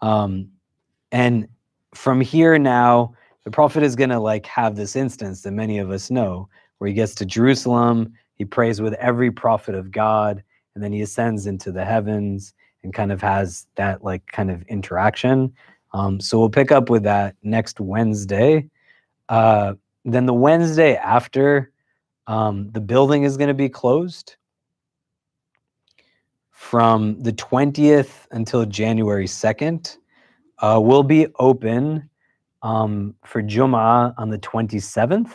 And from here now, the Prophet is going to like have this instance that many of us know, where he gets to Jerusalem, he prays with every prophet of God, and then he ascends into the heavens and kind of has that like kind of interaction. So we'll pick up with that next Wednesday. Then the Wednesday after, the building is going to be closed from the 20th until January 2nd. We'll be open for Jum'ah on the 27th,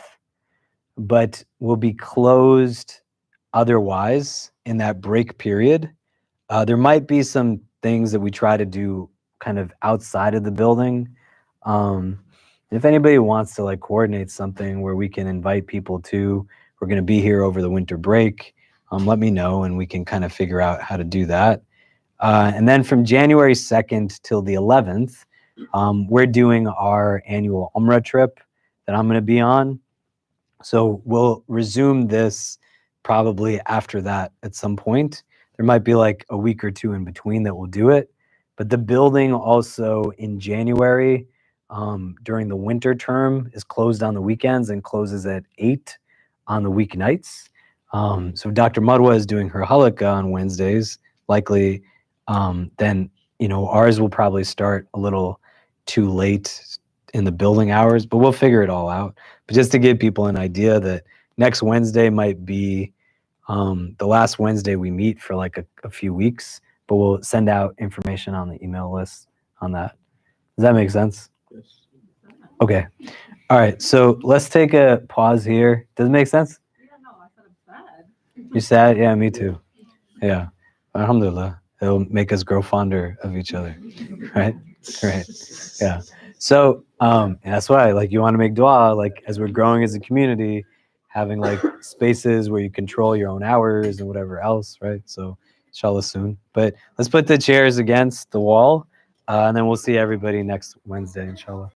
but we'll be closed otherwise in that break period. There might be some things that we try to do kind of outside of the building. If anybody wants to like coordinate something where we can invite people to, we're going to be here over the winter break, let me know and we can kind of figure out how to do that. And then from January 2nd till the 11th, we're doing our annual Umrah trip that I'm going to be on. So we'll resume this probably after that at some point. There might be like a week or two in between that we'll do it. But the building also in January during the winter term is closed on the weekends and closes at 8 on the weeknights. So Dr. Madwa is doing her halakha on Wednesdays, likely. Then, you know, ours will probably start a little too late in the building hours, but we'll figure it all out. But just to give people an idea that next Wednesday might be the last Wednesday we meet for like a few weeks, but we'll send out information on the email list on that. Does that make sense? Yes. Okay. All right. So let's take a pause here. Does it make sense? Yeah, no, I said I'm sad. You sad? Yeah, me too. Yeah. Alhamdulillah. It'll make us grow fonder of each other. Right? Right. Yeah. So that's why, like, you want to make dua, like, as we're growing as a community, having like spaces where you control your own hours and whatever else, right? So inshallah soon. But let's put the chairs against the wall, and then we'll see everybody next Wednesday, inshallah.